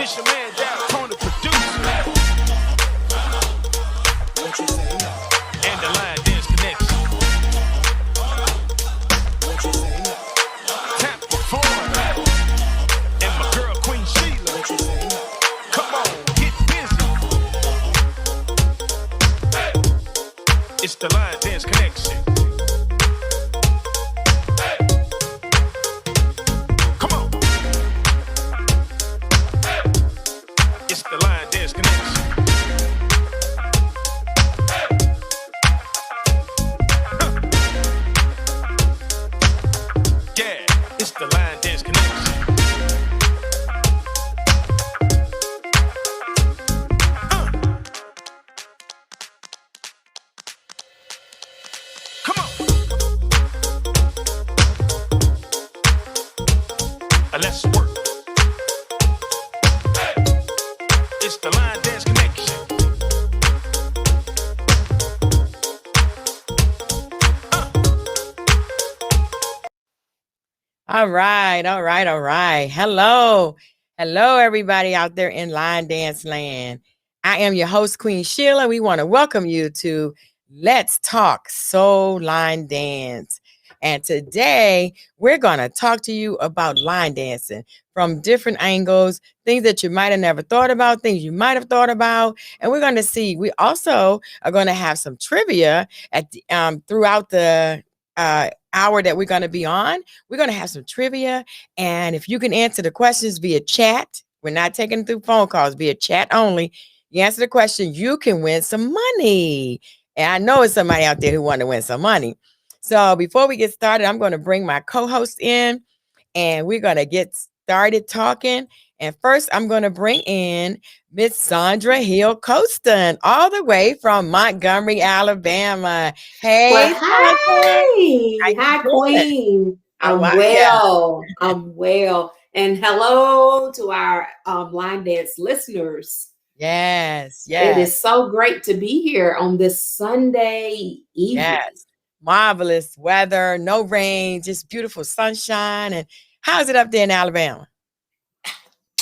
This your man down, Tony producer. What you say now? And the Line Dance Connection. What you say now? Tap before. And my girl Queen Sheila. What you say now? Come on, get busy. It's the Line Dance Connection. Come on. It's the Line Dance Connection. Yeah, it's the Line Dance Connection. Come on. Let's work. It's the Line Dance Connection. All right. Hello, everybody out there in Line Dance Land. I am your host, Queen Sheila. We want to welcome you to Let's Talk Soul Line Dance. And today we're going to talk to you about line dancing from different angles, things that you might have never thought about, things you might have thought about. And we're going to see, we also are going to have some trivia at the, throughout the hour that we're going to be on. We're going to have some trivia. And if you can answer the questions via chat, we're not taking through phone calls, via chat only. You answer the question, you can win some money. And I know it's somebody out there who want to win some money. So before we get started, I'm going to bring my co-host in and we're going to get started talking. And first, I'm going to bring in Miss Sandra Hill Costin, all the way from Montgomery, Alabama. Hey, well, hi, Queen. I'm well. And hello to our line dance listeners. Yes. It is so great to be here on this Sunday evening. Yes. Marvelous weather, no rain, just beautiful sunshine. And how's it up there in Alabama?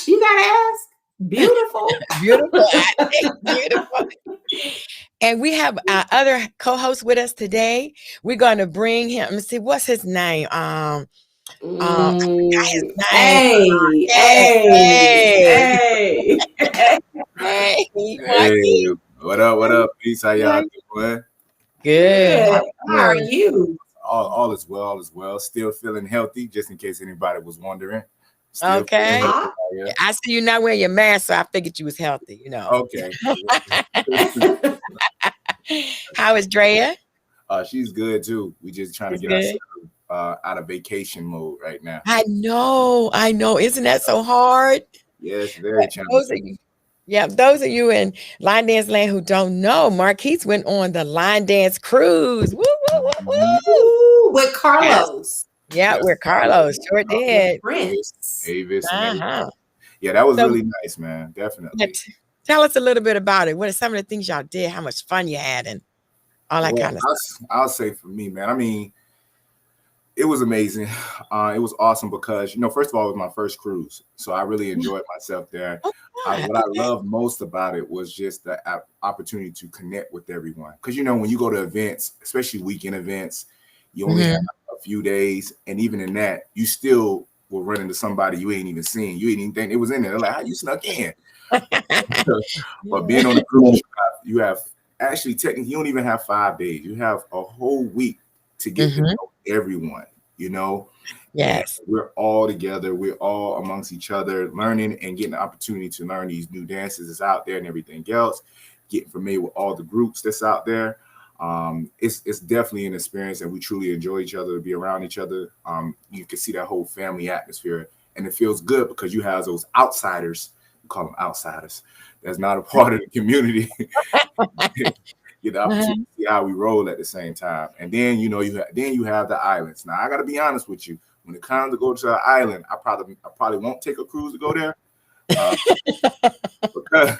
You gotta ask. Beautiful. Beautiful. And we have our other co-host with us today. We're going to bring him. Let's see, what's his name? Hey. What up? Peace. How y'all doing? Good. How are you? All is well. Still feeling healthy, just in case anybody was wondering. Okay. I see you not wearing your mask, so I figured you was healthy, you know. Okay. How is Drea? She's good too. We just trying to get ourselves out of vacation mode right now. I know. Isn't that so hard? Yes, very challenging. Those of you in Line Dance Land who don't know, Marquise went on the Line Dance Cruise. Woo, woo, woo, woo. With Carlos. Yes, with Carlos. Sure did. Avis. Yeah, that was really nice, man. Definitely. Tell us a little bit about it. What are some of the things y'all did? How much fun you had and all that kind of stuff? I'll say for me, man, I mean, it was amazing. It was awesome because, first of all, it was my first cruise. So I really enjoyed myself there. What I loved most about it was just the opportunity to connect with everyone. Because, when you go to events, especially weekend events, you only have a few days. And even in that, you still will run into somebody you ain't even seen. You ain't even think it was in there. They're like, how you snuck in? But being on the cruise, you have actually technically, you don't even have 5 days. You have a whole week to get to know everyone, Yes. And we're all together. We're all amongst each other, learning and getting the opportunity to learn these new dances that's out there and everything else, getting familiar with all the groups that's out there. It's definitely an experience, and we truly enjoy each other, to be around each other. You can see that whole family atmosphere, and it feels good because you have those outsiders, we call them outsiders, that's not a part of the community. Get the opportunity to see how we roll at the same time. And then, you have the islands. Now, I got to be honest with you. When it comes to go to an island, I probably won't take a cruise to go there. Because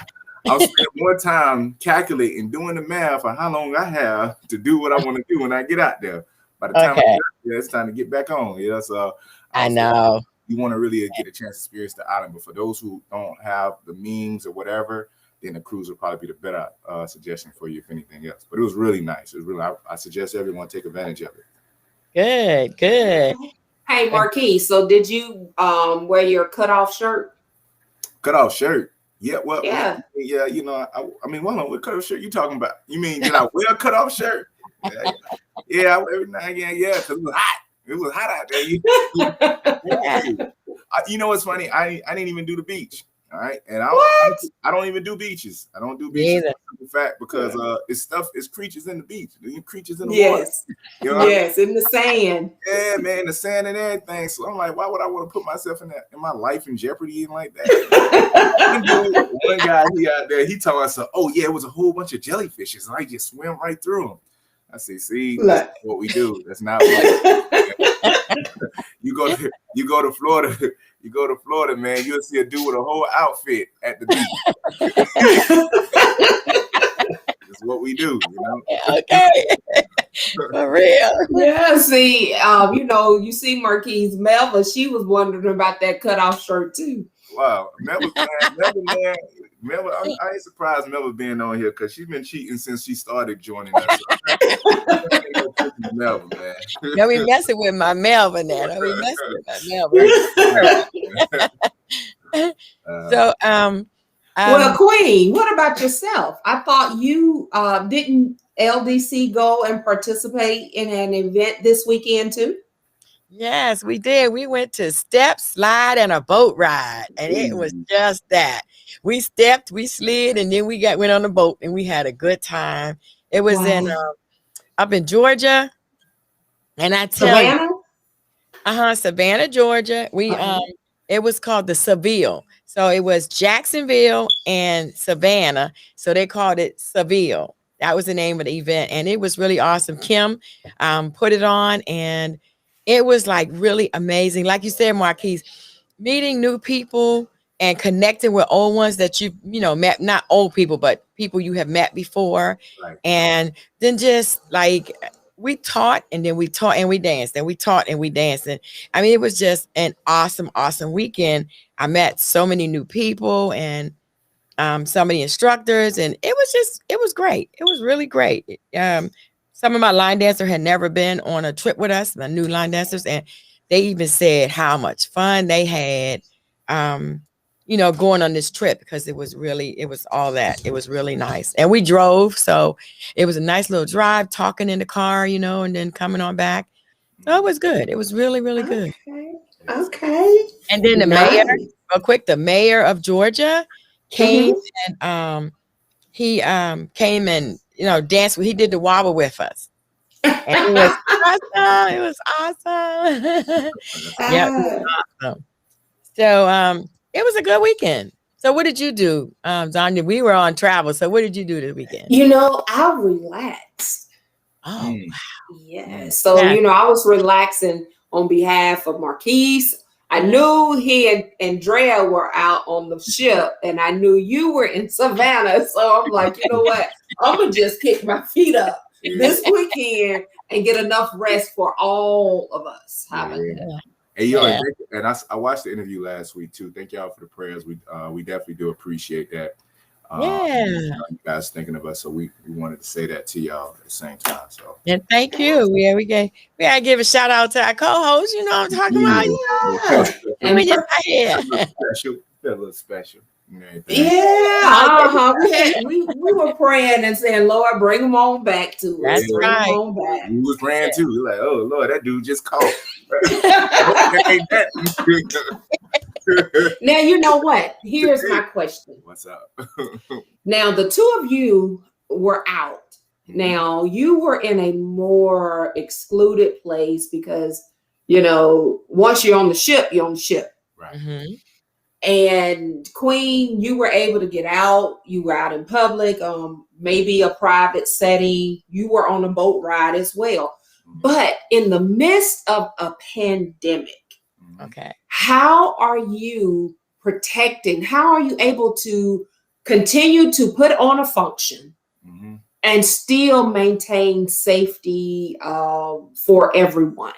I'll spend more time calculating, doing the math on how long I have to do what I want to do when I get out there. By the time I get out there, it's time to get back on. So I know. you want to really get a chance to experience the island. But for those who don't have the means or whatever, then the cruise would probably be the better suggestion for you, if anything else. But it was really nice. It was really. I suggest everyone take advantage of it. Good. Hey, Marquise, so did you wear your cutoff shirt? Cutoff shirt. Yeah, well, Yeah. you know, I mean, what cutoff shirt you talking about? You mean did I wear a cutoff shirt? Yeah, every now and again, yeah, because it was hot. It was hot out there. You know what's funny? I didn't even do the beach. All right, and I don't even do beaches. I don't do beaches. In fact, because it's creatures in the beach, creatures in the water. You know Yes, in the sand. Yeah, man, the sand and everything. So I'm like, why would I want to put myself in my life in jeopardy and like that? One guy, he out there, he told us, oh yeah, it was a whole bunch of jellyfishes, and I just swim right through them. I say, see, that's what we do. That's not what you go to Florida. You go to Florida, man, you'll see a dude with a whole outfit at the beach. That's what we do, you know. Okay. For real. Yeah, see, you know, you see Marquise Melva, she was wondering about that cutoff shirt too. Wow. Melva, I ain't surprised Melva being on here because she's been cheating since she started joining us. Melva, man. Don't be messing with my Melva now. Don't be messing with my Melva. So, well, Queen, what about yourself? I thought you didn't LDC go and participate in an event this weekend too? Yes, we did. We went to step, slide, and a boat ride, and it was just that. We stepped, we slid, and then we went on the boat, and we had a good time. It was up in Georgia, and I tell you, Savannah, Georgia. We it was called the Seville. So it was Jacksonville and Savannah. So they called it Seville. That was the name of the event. And it was really awesome. Kim put it on, and it was like really amazing. Like you said, Marquise, meeting new people and connecting with old ones that you know, met, not old people, but people you have met before. Right. And then just like we taught, and then we taught and we danced, and we taught and we danced. And I mean, it was just an awesome, awesome weekend. I met so many new people and some of the instructors, and it was great. It was really great. Some of my line dancers had never been on a trip with us, my new line dancers, and they even said how much fun they had, you know, going on this trip, because it was all that. It was really nice. And we drove, so it was a nice little drive, talking in the car, you know, and then coming on back. So it was good. It was really, really good. Okay. And then the mayor, real quick, the mayor of Georgia came and he came and, you know, danced. He did the wobble with us. And it was awesome. It was awesome. Yeah, it was awesome. So it was a good weekend. So what did you do, Zanya? We were on travel. So what did you do this weekend? You know, I relaxed. Oh, yeah. So, you know, I was relaxing on behalf of Marquise. I knew he and Drea were out on the ship, and I knew you were in Savannah. So I'm like, you know what? I'm going to just kick my feet up this weekend and get enough rest for all of us. How about that? Hey, yo, and I watched the interview last week too. Thank y'all for the prayers. We definitely do appreciate that. You guys thinking of us, so we wanted to say that to y'all at the same time. So and thank you. We gotta give a shout out to our co-host. You know what I'm talking about. And we just special, a little special. Yeah, we were praying and saying, Lord, bring them on back to us. That's right. We was praying too. We were like, oh Lord, that dude just called. Now, you know what? Here's my question. What's up? Now, the two of you were out. Now, you were in a more excluded place because, you know, once you're on the ship, you're on the ship. Right. Mm-hmm. And Queen, you were able to get out. You were out in public, maybe a private setting. You were on a boat ride as well. But in the midst of a pandemic, okay, how are you protecting? How are you able to continue to put on a function and still maintain safety for everyone?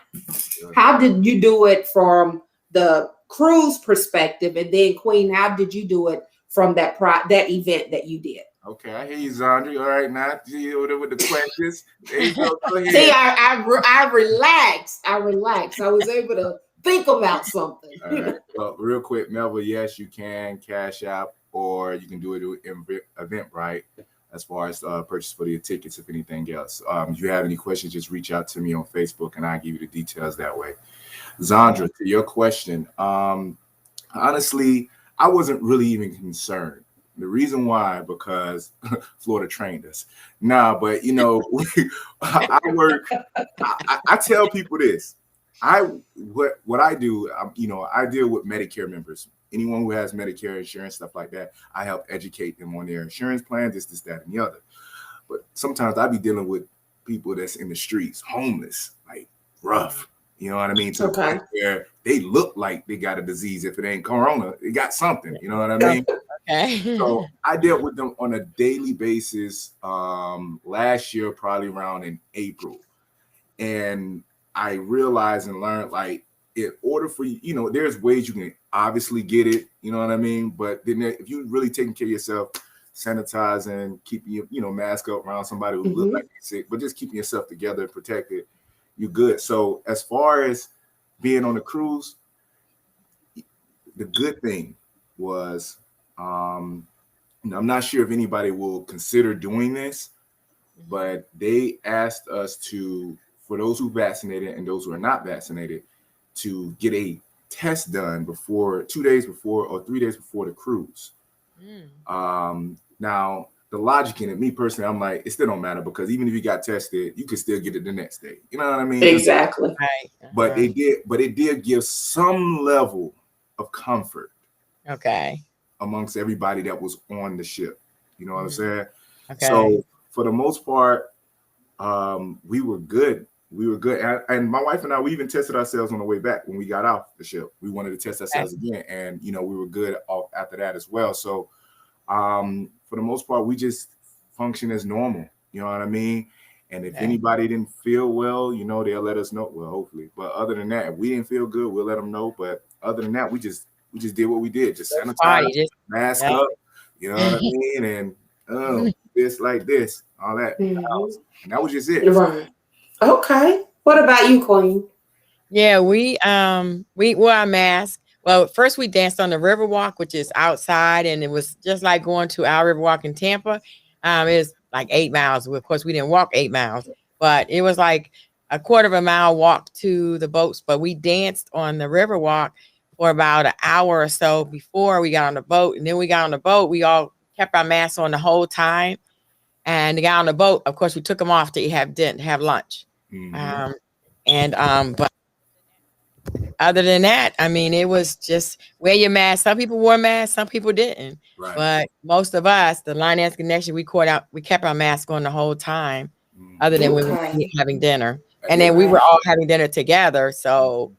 How did you do it from the cruise perspective, and then Queen, how did you do it from that event that you did? Okay, I hear you, Zandri. All right, now with the questions. There you go. Go ahead. See, I relaxed. I was able to think about something. All right. Well, real quick, Melville, yes, you can Cash App, or you can do it in Eventbrite as far as purchase for your tickets, if anything else. If you have any questions, just reach out to me on Facebook, and I'll give you the details that way. Zandra, to your question, honestly, I wasn't really even concerned. The reason why, because Florida trained us. Nah, but you know, I work. I tell people this. What I do, you know, I deal with Medicare members. Anyone who has Medicare insurance, stuff like that, I help educate them on their insurance plan, this, that, and the other. But sometimes I be dealing with people that's in the streets, homeless, like rough. You know what I mean? To the point where they look like they got a disease. If it ain't corona, they got something. You know what I mean? Okay. So I dealt with them on a daily basis last year, probably around in April. And I realized and learned, like, in order for you know, there's ways you can obviously get it, you know what I mean? But then if you really taking care of yourself, sanitizing, keeping your, you know, mask up around somebody who look like they're sick, but just keeping yourself together, protected, you're good. So as far as being on the cruise, the good thing was, I'm not sure if anybody will consider doing this, but they asked us to, for those who vaccinated and those who are not vaccinated, to get a test done before 2 days before or 3 days before the cruise. Now the logic in it, me personally, I'm like, it still don't matter, because even if you got tested, you can still get it the next day. You know what I mean? Exactly. But it did give some level of comfort. Okay. Amongst everybody that was on the ship. You know what I'm saying? Okay. So for the most part, we were good. We were good. And my wife and I, we even tested ourselves on the way back when we got off the ship. We wanted to test ourselves again. And, you know, we were good after that as well. So for the most part, we just function as normal. You know what I mean? And if anybody didn't feel well, you know, they'll let us know. Well, hopefully. But other than that, if we didn't feel good, we'll let them know. But other than that, we just did what we did. Just sanitize, mask up, you know what I mean? And this like this, all that. And that was just it. Right. Okay. What about you, Queen? Yeah, we wore our mask. Well, first we danced on the Riverwalk, which is outside, and it was just like going to our Riverwalk in Tampa. It was like 8 miles. Of course, we didn't walk 8 miles, but it was like a quarter of a mile walk to the boats. But we danced on the Riverwalk for about an hour or so before we got on the boat. And then we got on the boat. We all kept our masks on the whole time. And they got on the boat. Of course, we took them off to have lunch. But other than that, I mean, it was just wear your mask. Some people wore masks, some people didn't. Right. But most of us, the Line Dance Connection, we kept our mask on the whole time, other than when we were having dinner. And then we were all having dinner together. So,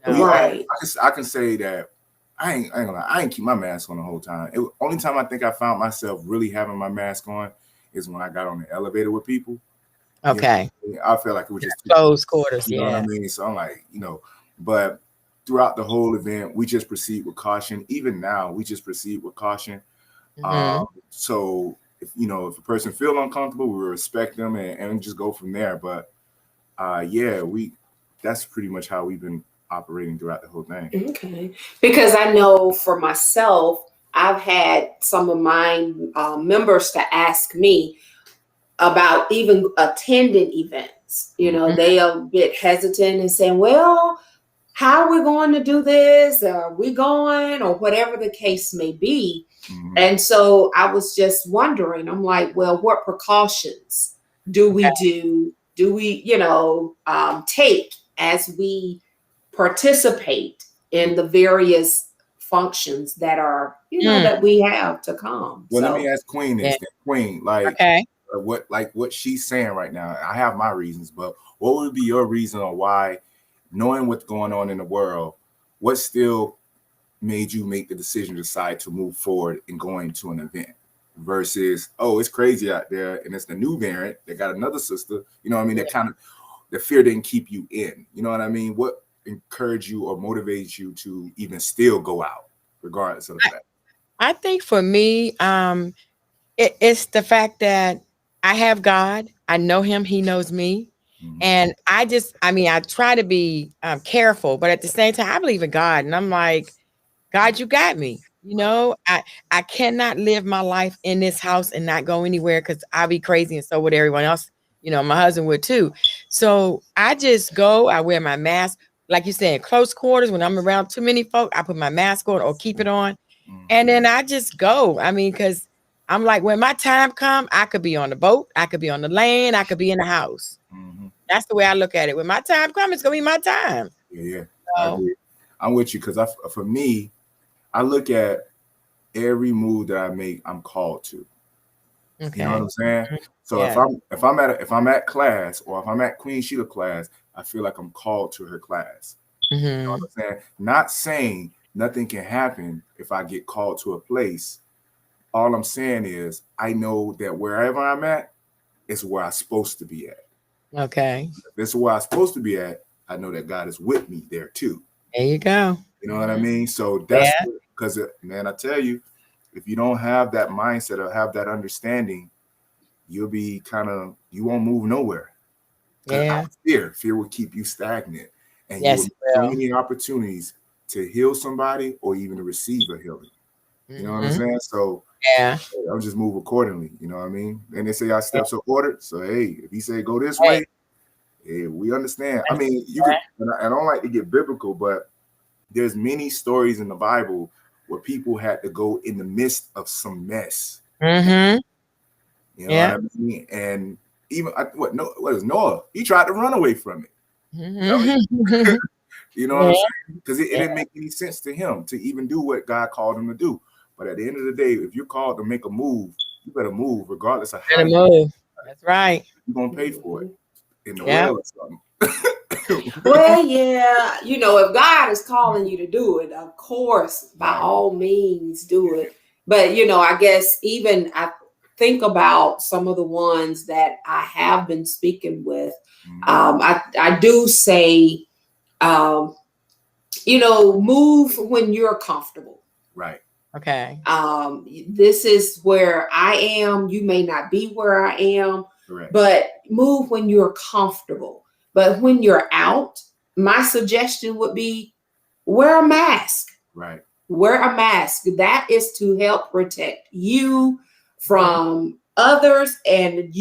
you know. Right. I can say that I ain't gonna lie, I ain't keep my mask on the whole time. Only time I think I found myself really having my mask on is when I got on the elevator with people. Okay. You know, I felt like it was just close quarters. You know what I mean? So I'm like, you know, but throughout the whole event, we just proceed with caution. Even now, we just proceed with caution. So if a person feel uncomfortable, we respect them and just go from there. But that's pretty much how we've been operating throughout the whole thing. Okay. Because I know for myself, I've had some of my members to ask me about even attending events. You know, they are a bit hesitant and saying, well, how are we going to do this? Are we going? Or whatever the case may be. And so I was just wondering, I'm like, well, what precautions do we do? Do we, take as we participate in the various functions that are, that we have to come? Well, let me ask Queen this. Queen, what she's saying right now. I have my reasons, but what would be your reason on why, knowing what's going on in the world, what still made you make the decision to decide to move forward and going to an event versus, oh, it's crazy out there and it's the new variant that got another sister, you know what I mean? That kind of, the fear didn't keep you in, you know what I mean? What encourage you or motivate you to even still go out, regardless of the fact? I think for me, it's the fact that I have God. I know him. He knows me. Mhm. And I try to be careful, but at the same time, I believe in God. And I'm like, God, you got me. You know, I cannot live my life in this house and not go anywhere because I'll be crazy. And so would everyone else. You know, my husband would too. So I just go, I wear my mask. Like you said, close quarters, when I'm around too many folk, I put my mask on or keep it on. Mhm. And then I just go. I mean, because I'm like, when my time comes, I could be on the boat, I could be on the land, I could be in the house. Mhm. That's the way I look at it. When my time comes, it's gonna be my time. Yeah, I So, agree. I'm with you because for me, I look at every move that I make, I'm called to. okay. You know what I'm saying? So Yeah. if I'm at class or if I'm at Queen Sheila class, I feel like I'm called to her class. You know Mhm. what I'm saying? Not saying nothing can happen if I get called to a place. All I'm saying is I know that wherever I'm at is where I'm supposed to be at. Okay. If this is where I'm supposed to be at, I know that God is with me there too. There you go. You know what I Mhm. mean? So that's Yeah. because, man, I tell you, if you don't have that mindset or have that understanding, you'll be you won't move nowhere. Yeah. Fear will keep you stagnant, and you will Yes, miss it so will. many opportunities to heal somebody or even to receive a healing. You know what I'm Mhm. saying? So Yeah. hey, I'll just move accordingly. You know what I mean? And they say our steps are ordered. So hey, if he say go this Hey, way, hey, we understand. I mean, you could. And I don't like to get biblical, but there's many stories in the Bible where people had to go in the midst of some mess. Mhm. You know Yeah. what I mean? And even what is Noah? He tried to run away from it. Mhm. You know what Yeah. I'm saying? Because it Yeah. didn't make any sense to him to even do what God called him to do. But at the end of the day, if you're called to make a move, you better move regardless of how Better move. That's right. you're gonna pay for it in the Yeah. well or something. Well, yeah, if God is calling you to do it, of course, by Right. all means, do it. But I guess even I think about some of the ones that I have been speaking with. Mhm. I do say, move when you're comfortable. Right. Okay. This is where I am. You may not be where I am, Correct. but move when you're comfortable. But when you're out, my suggestion would be wear a mask. Right. Wear a mask. That is to help protect you from others and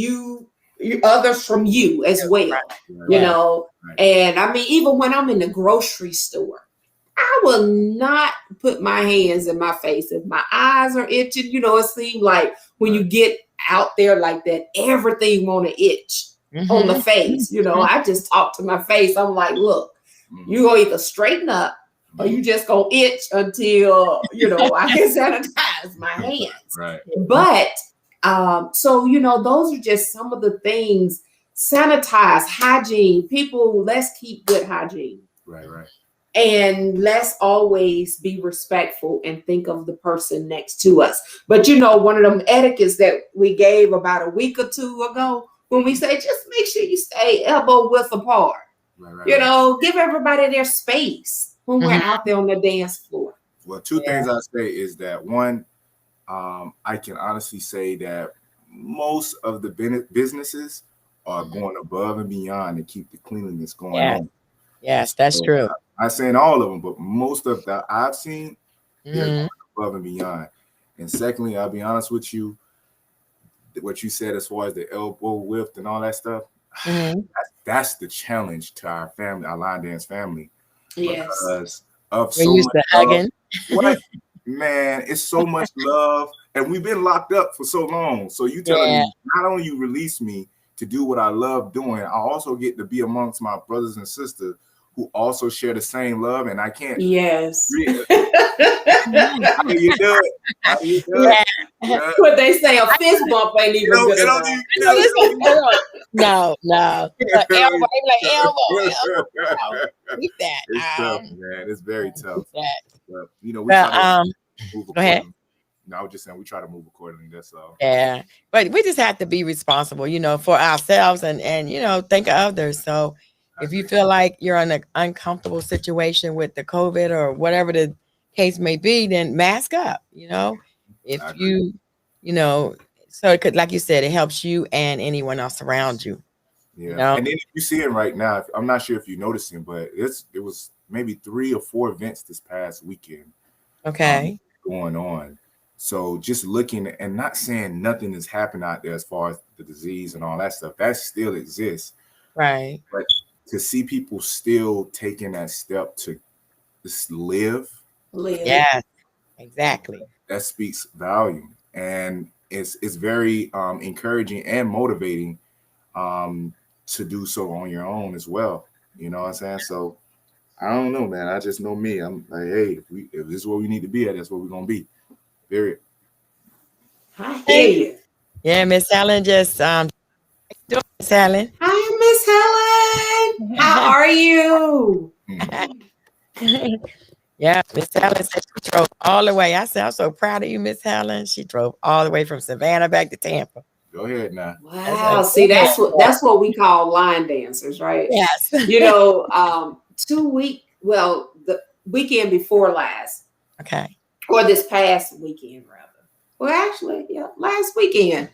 others from you as well. Right. You Yeah. know, Right. and I mean, even when I'm in the grocery store, I will not put my hands in my face if my eyes are itching. It seems like when you get out there like that, everything want to itch on the Mhm. face. I just talk to my face. I'm like, look, Mhm. you gonna either straighten up or you just gonna itch until I can sanitize my hands. Right. But so those are just some of the things. Sanitize, hygiene. People, let's keep good hygiene. Right. Right. And let's always be respectful and think of the person next to us. But one of them etiquettes that we gave about a week or two ago, when we say just make sure you stay elbow width apart. Right. Give everybody their space when we're Mhm. out there on the dance floor. Well, two Yeah. things I say is that one, I can honestly say that most of the businesses are going above and beyond to keep the cleanliness going Yeah. on. Yes, that's So, true. I'm not saying all of them, but most of that I've seen, they're Mhm. going above and beyond. And secondly, I'll be honest with you, what you said as far as the elbow width and all that stuff, Mhm. that's the challenge to our family, our line dance family, Yes. because of We're so used much to love. hugging. What? Man, it's so much love, and we've been locked up for so long. So you telling Yeah. me not only you release me to do what I love doing, I also get to be amongst my brothers and sisters who also share the same love, and I can't. Yes. How do you do it? How do you do Yeah. it? What they say, a fist bump ain't even good It enough. don't I know this is good. No. Elbow. They be like elbow. Keep that. It's tough, man. It's very tough. Keep that. But we Well, try to move go ahead. accordingly. No, I was just saying we try to move accordingly. That's all. Yeah, but we just have to be responsible, for ourselves and think of others. So If you feel like you're in an uncomfortable situation with the COVID or whatever the case may be, then mask up. If I agree. so it could, like you said, it helps you and anyone else around you. Yeah, and then if you see it right now, I'm not sure if you're noticing, but it was maybe 3 or 4 events this past weekend Okay. going on. So just looking and not saying nothing has happened out there as far as the disease and all that stuff, that still exists. Right. But to see people still taking that step to just live, Yes, exactly. that speaks volume, and it's very encouraging and motivating to do so on your own as well. You know what I'm saying? So I don't know, man. I just know me. I'm like, hey, if this is where we need to be at, that's where we're gonna be. Period. I hear you. Yeah, Miss Helen just doing Miss Helen. Hi, Miss Helen. How are you? Yeah, Miss Helen said she drove all the way. I said, I'm so proud of you, Miss Helen. She drove all the way from Savannah back to Tampa. Go ahead now. Wow. See, that's what we call line dancers, right? Yes. The weekend before last. Okay. Or this past weekend, rather. Well, actually, yeah, last weekend.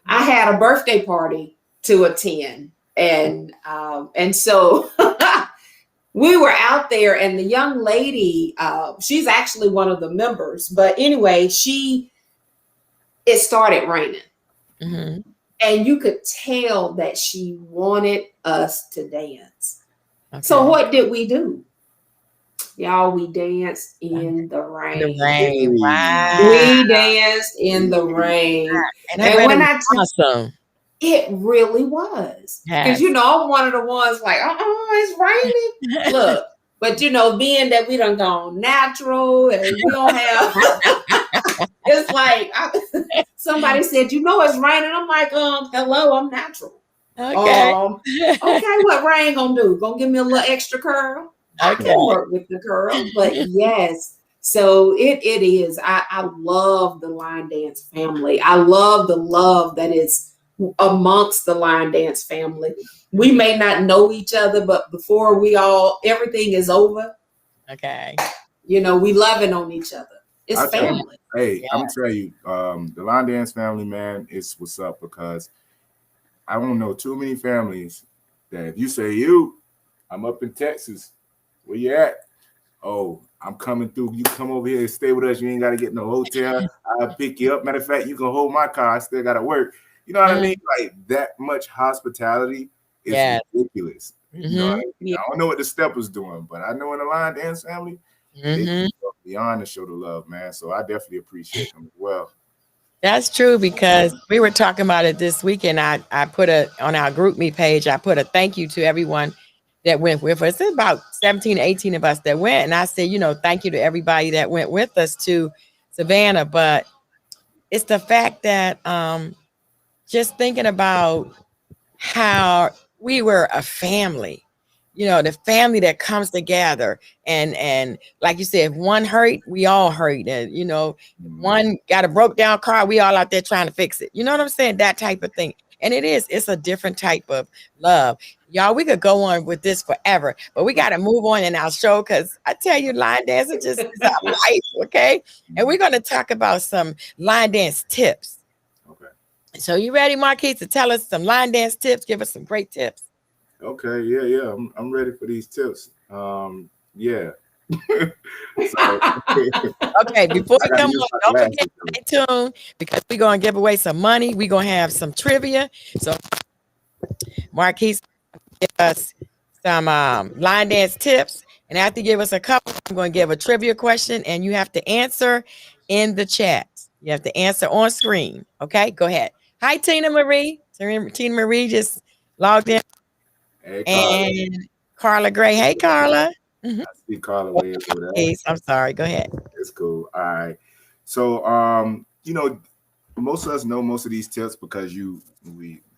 I had a birthday party to attend. And so we were out there, and the young lady, she's actually one of the members. But anyway, it started raining. Mm-hmm. And you could tell that she wanted us to dance. Okay. So what did we do? Y'all, we danced in the rain. The rain. Wow. We danced in the rain. And when awesome. It really was. Because, Yes. I'm one of the ones like, it's raining. Look, but, being that we done gone natural and we don't have, it's like, somebody said, it's raining. I'm like, hello, I'm natural. Okay. Okay, what rain gonna do? Gonna give me a little extra curl? I can work with the curl, but yes. So it is. I love the line dance family. I love the love that is amongst the line dance family. We may not know each other, but before everything is over. Okay. We loving on each other. It's family. Hey, I'm gonna tell you, the line dance family, man, is what's up, because I don't know too many families that if you say I'm up in Texas, where you at? Oh, I'm coming through. You come over here and stay with us. You ain't got to get no hotel. I'll pick you up. Matter of fact, you can hold my car. I still got to work. You know what I mean? Like, that much hospitality is ridiculous. Mm-hmm. You know what I mean? I don't know what the Steppers doing, but I know in the line dance family, they go beyond to show the love, man. So I definitely appreciate them as well. That's true, because we were talking about it this weekend. I put on our group me page, I put a thank you to everyone that went with us. It's about 17, 18 of us that went. And I said, thank you to everybody that went with us to Savannah. But it's the fact that just thinking about how we were a family, the family that comes together, and like you said, if one hurt, we all hurt. And, one got a broke down car, we all out there trying to fix it. You know what I'm saying? That type of thing. And it's a different type of love. Y'all, we could go on with this forever, but we got to move on in our show, because I tell you, line dance is our life, okay? And we're going to talk about some line dance tips. Okay. So you ready, Marquise, to tell us some line dance tips? Give us some great tips. Okay, yeah. I'm ready for these tips. Yeah. Okay, before we come on, don't forget to stay tuned, because we're going to give away some money. We're going to have some trivia. So Marquise give us some line dance tips, and after you give us a couple, I'm going to give a trivia question, and you have to answer in the chat. You have to answer on screen. Okay, go ahead. Hi, Tina Marie. Tina Marie just logged in. Hey, Carla. And Carla Gray. Hey, Carla. I see Carla way over there. I'm sorry. Go ahead. It's cool. All right. So, most of us know most of these tips because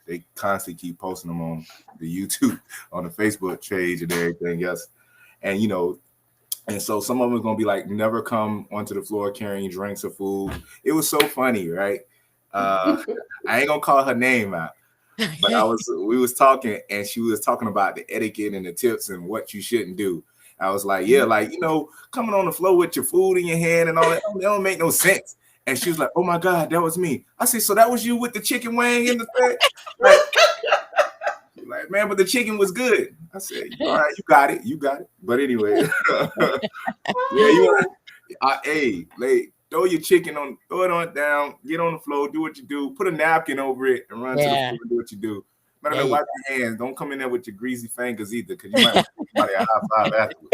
they constantly keep posting them on the YouTube, on the Facebook page, and everything else. And and so some of them are gonna be like, never come onto the floor carrying drinks or food. It was so funny, right? I ain't gonna call her name out, But we was talking, and she was talking about the etiquette and the tips and what you shouldn't do. I was like, yeah, like, coming on the floor with your food in your hand and all that, that don't make no sense. And she was like, oh my God, that was me. I said, so that was you with the chicken wing in the thing? Like, man, but the chicken was good. I said, all right, you got it. But anyway, hey, throw your chicken throw it on down, get on the floor, do what you do, put a napkin over it and run to the floor and do what you do. Matter of fact, wipe your hands. Don't come in there with your greasy fingers either, because you might want somebody a high five afterwards.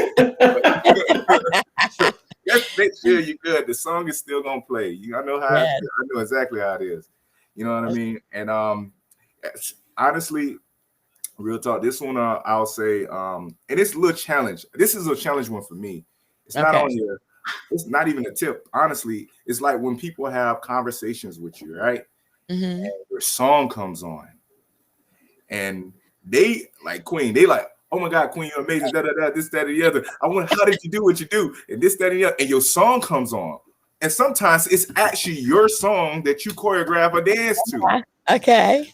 Just make sure you're good. The song is still gonna play. I know how. I know exactly how it is. You know what I mean? And honestly, real talk. This one, I'll say, and it's a little challenge. This is a challenge one for me. It's not on here. It's not even a tip. Honestly, it's like when people have conversations with you, right? And your song comes on. And they like Queen, they like, oh my God, Queen, you're amazing, this, that, and the other. I wonder, how did you do what you do? And this, that, and the other. And your song comes on. And sometimes it's actually your song that you choreograph a dance to. Okay.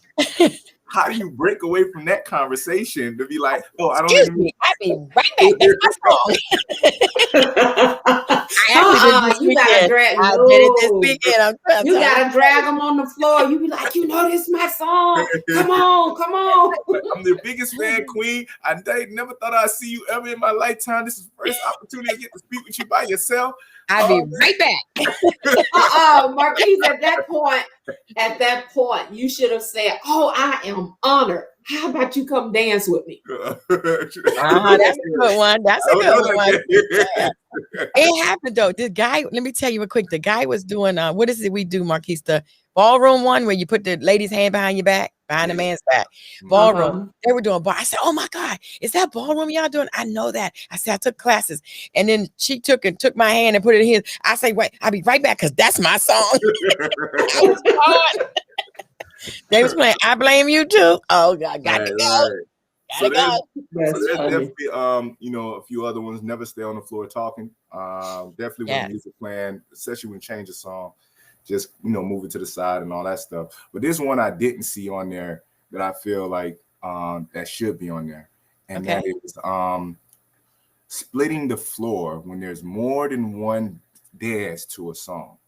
How do you break away from that conversation to be like, oh, I don't Excuse me, I'll be right back. That's my song. You gotta drag. I did it this weekend. You gotta drag them on the floor. You be like, this is my song. Come on. I'm the biggest fan, Queen. I never thought I'd see you ever in my lifetime. This is the first opportunity to get to speak with you by yourself. I'll be right back. Marquise, at that point, you should have said, oh, I am honored. How about you come dance with me? That's a good one. That's a good one. Yeah. It happened though. The guy, let me tell you real quick. The guy was doing what is it we do, Marquise? The ballroom one where you put the lady's hand behind your back, behind the man's back. Ballroom. They were doing ball. I said, oh my God, is that ballroom y'all doing? I know that. I said, I took classes. And then she took my hand and put it in his. I say, wait, I'll be right back because that's my song. I was gone. They was playing I Blame You Too. Oh God, got to go. So there's definitely a few other ones. Never stay on the floor talking. Definitely when music playing, especially when you change a song, just move it to the side and all that stuff. But there's one I didn't see on there that I feel like that should be on there, and that is splitting the floor when there's more than one dance to a song.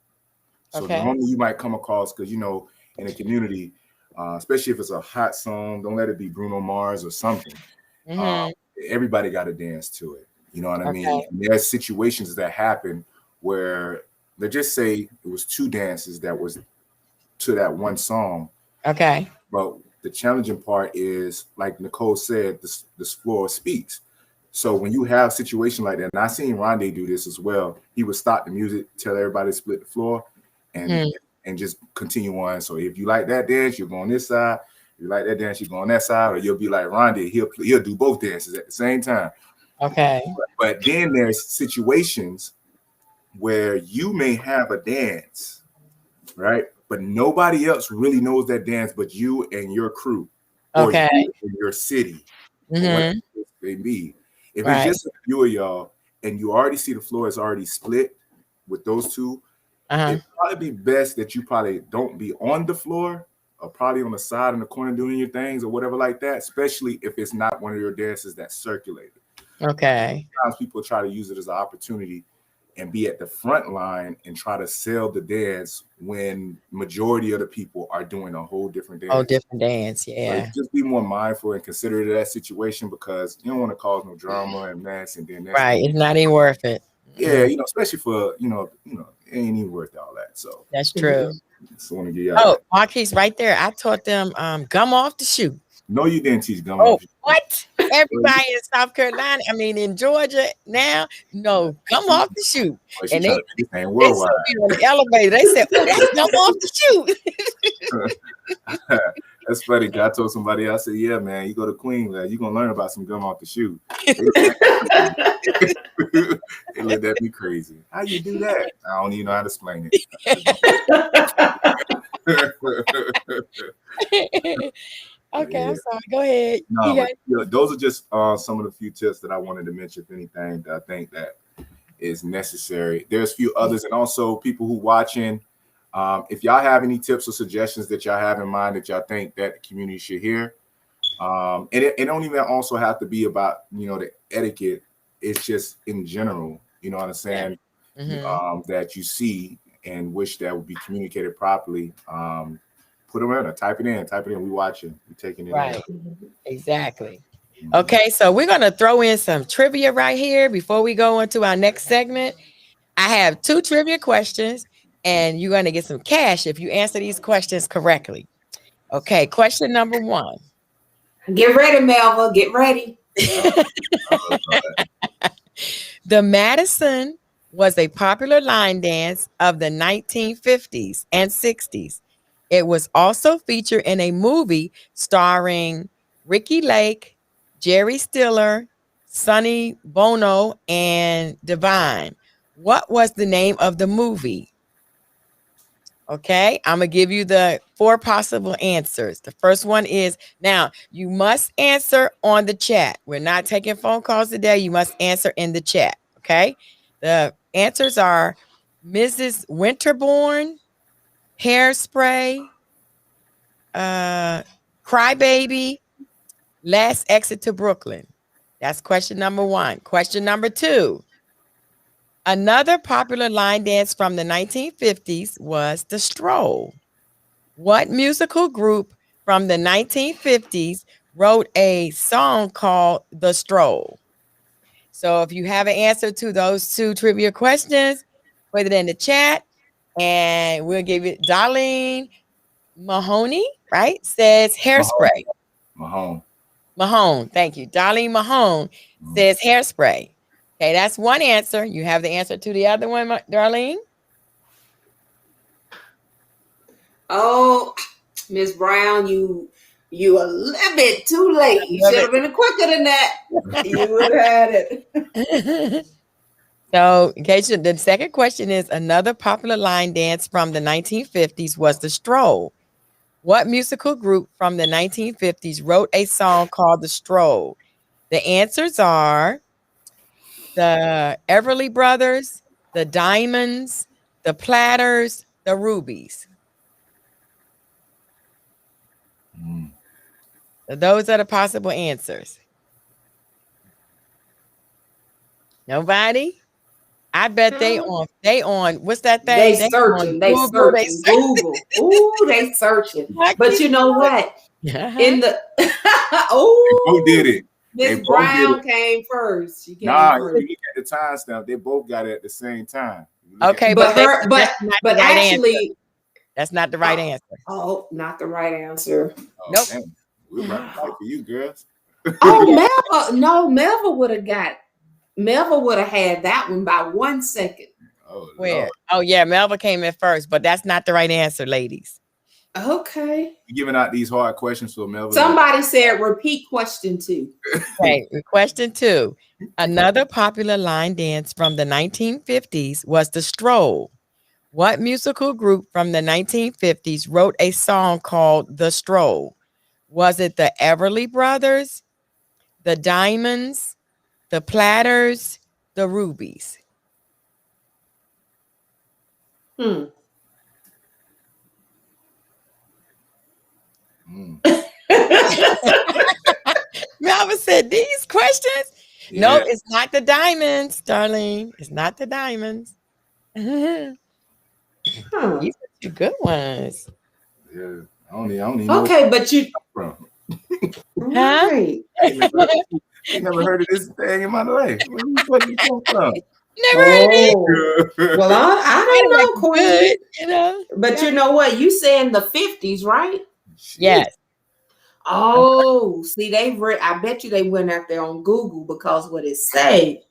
So normally you might come across, because in a community, especially if it's a hot song, don't let it be Bruno Mars or something. Everybody got to dance to it. You know what I mean? And there's situations that happen where, let's just say it was two dances that was to that one song. Okay. But the challenging part is, like Nicole said, this floor speaks. So when you have a situation like that, and I seen Rondé do this as well, he would stop the music, tell everybody to split the floor, and just continue on. So if you like that dance, you'll go on this side. If you like that dance, you go on that side, or you'll be like Rondé. He'll do both dances at the same time. Okay. But then there's situations where you may have a dance, right? But nobody else really knows that dance but you and your crew, or you in your city, or whatever it may be. If it's just a few of y'all and you already see the floor is already split with those two, it'd probably be best that you probably don't be on the floor, or probably on the side in the corner doing your things or whatever like that, especially if it's not one of your dances that's circulated. Okay. Sometimes people try to use it as an opportunity and be at the front line and try to sell the dance when majority of the people are doing a whole different dance. Oh, different dance, yeah. So just be more mindful and considerate of that situation, because you don't want to cause no drama and mess, and then that's it's not even worth it. Yeah, especially for it ain't even worth all that. So that's true. Just want to get you out. Marquise, right there. I taught them gum off the shoe. No, you didn't teach gum off. What? Everybody in South Carolina, in Georgia now, no, gum off the shoe. Well, and they said on the elevator, they said, "Oh, that's gum off the shoe." That's funny. I told somebody, I said, "Yeah, man, you go to Queen, you're gonna learn about some gum off the shoe." They looked at me crazy. How you do that? I don't even know how to explain it. Okay, I'm sorry. Go ahead. No, those are just some of the few tips that I wanted to mention. If anything, that I think that is necessary. There's a few others, and also people who watching. If y'all have any tips or suggestions that y'all have in mind that y'all think that the community should hear, and it don't even also have to be about, you know, the etiquette. It's just in general, you know what I'm saying, that you see and wish that would be communicated properly. Put them in, type it in. We watching, we taking it Right. in. Exactly. Okay, so we're going to throw in some trivia right here before we go into our next segment. I have 2 trivia questions, and you're going to get some cash if you answer these questions correctly. Okay, question number 1. Get ready, Melva. Get ready. The Madison was a popular line dance of the 1950s and 60s. It was also featured in a movie starring Ricky Lake, Jerry Stiller, Sonny Bono, and Divine. What was the name of the movie? Okay, I'm going to give you the 4 possible answers. The first one is, now you must answer on the chat. We're not taking phone calls today. You must answer in the chat. Okay, the answers are Mrs. Winterbourne, Hairspray, Crybaby, Last Exit to Brooklyn. That's question number 1. Question number 2. Another popular line dance from the 1950s was the Stroll. What musical group from the 1950s wrote a song called The Stroll? So if you have an answer to those 2 trivia questions, put it in the chat and we'll give it. Darlene Mahoney, right? Says Hairspray. Mahone. Thank you. Darlene Mahone says Hairspray. Okay, that's one answer. You have the answer to the other one, Darlene? Oh, Miss Brown, you a little bit too late. You should have been quicker than that. You would have had it. So, in case the second question is, another popular line dance from the 1950s was the Stroll. What musical group from the 1950s wrote a song called The Stroll? The answers are the Everly Brothers, the Diamonds, the Platters, the Rubies. So those are the possible answers. Nobody? I bet they on what's that thing? They searching. Google. Ooh, they searching. But you know what? In the who did it? Miss Brown came first. She came first. You look at the timestamp, they both got it at the same time. Okay, but actually, that's not the right answer. Oh, not the right answer. Nope. Man. We're running fight for you, girls. Melva would have got. Melva would have had that one by 1 second. Oh, where? Lord. Oh yeah, Melva came in first, but that's not the right answer, ladies. Okay. You're giving out these hard questions for Melva. Somebody said repeat question 2. Okay, question 2. Another popular line dance from the 1950s was the Stroll. What musical group from the 1950s wrote a song called The Stroll? Was it the Everly Brothers, the Diamonds, the Platters, the Rubies? Melva said these questions. Yeah. No, it's not the Diamonds, Darlene. It's not the Diamonds. These are 2 good ones. Yeah, I don't even okay, know but you from. Right. I never heard of this thing in my life. Where you come from? Never heard of it. Well, I don't know, Queen. You know, but you know what? You saying the 50s, right? Yes. Oh, see, I bet you they went out there on Google, because what it say,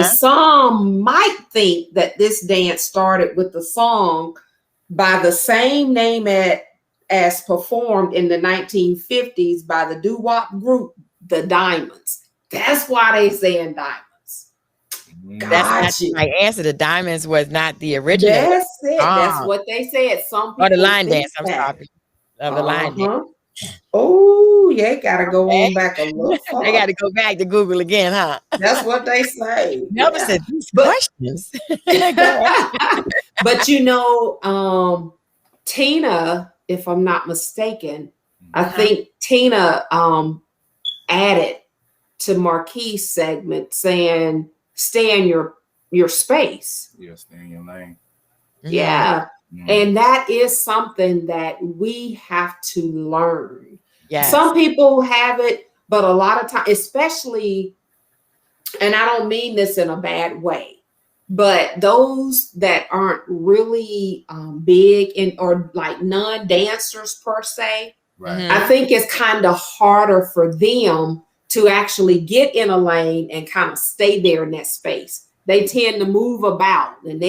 some might think that this dance started with the song by the same name as performed in the 1950s by the doo-wop group, the Diamonds. That's why they saying Diamonds. That's not my answer. The Diamonds was not the original. That's it. That's what they said. Some people the line dance. I'm sorry. Of the line dance. Oh, yeah, gotta go Okay. on back a little far. They got to go back to Google again, huh? That's what they say. Never Yeah. said these But- questions. Go ahead. But Tina, if I'm not mistaken, I think Tina added to Marquis' segment saying, "Stay in your space." Yeah, stay in your lane. Yeah. Mhm. And that is something that we have to learn. Yes. Some people have it, but a lot of times, especially, and I don't mean this in a bad way, but those that aren't really big in or like non-dancers per se, Right. Mhm. I think it's kind of harder for them to actually get in a lane and kind of stay there in that space. They tend to move about, and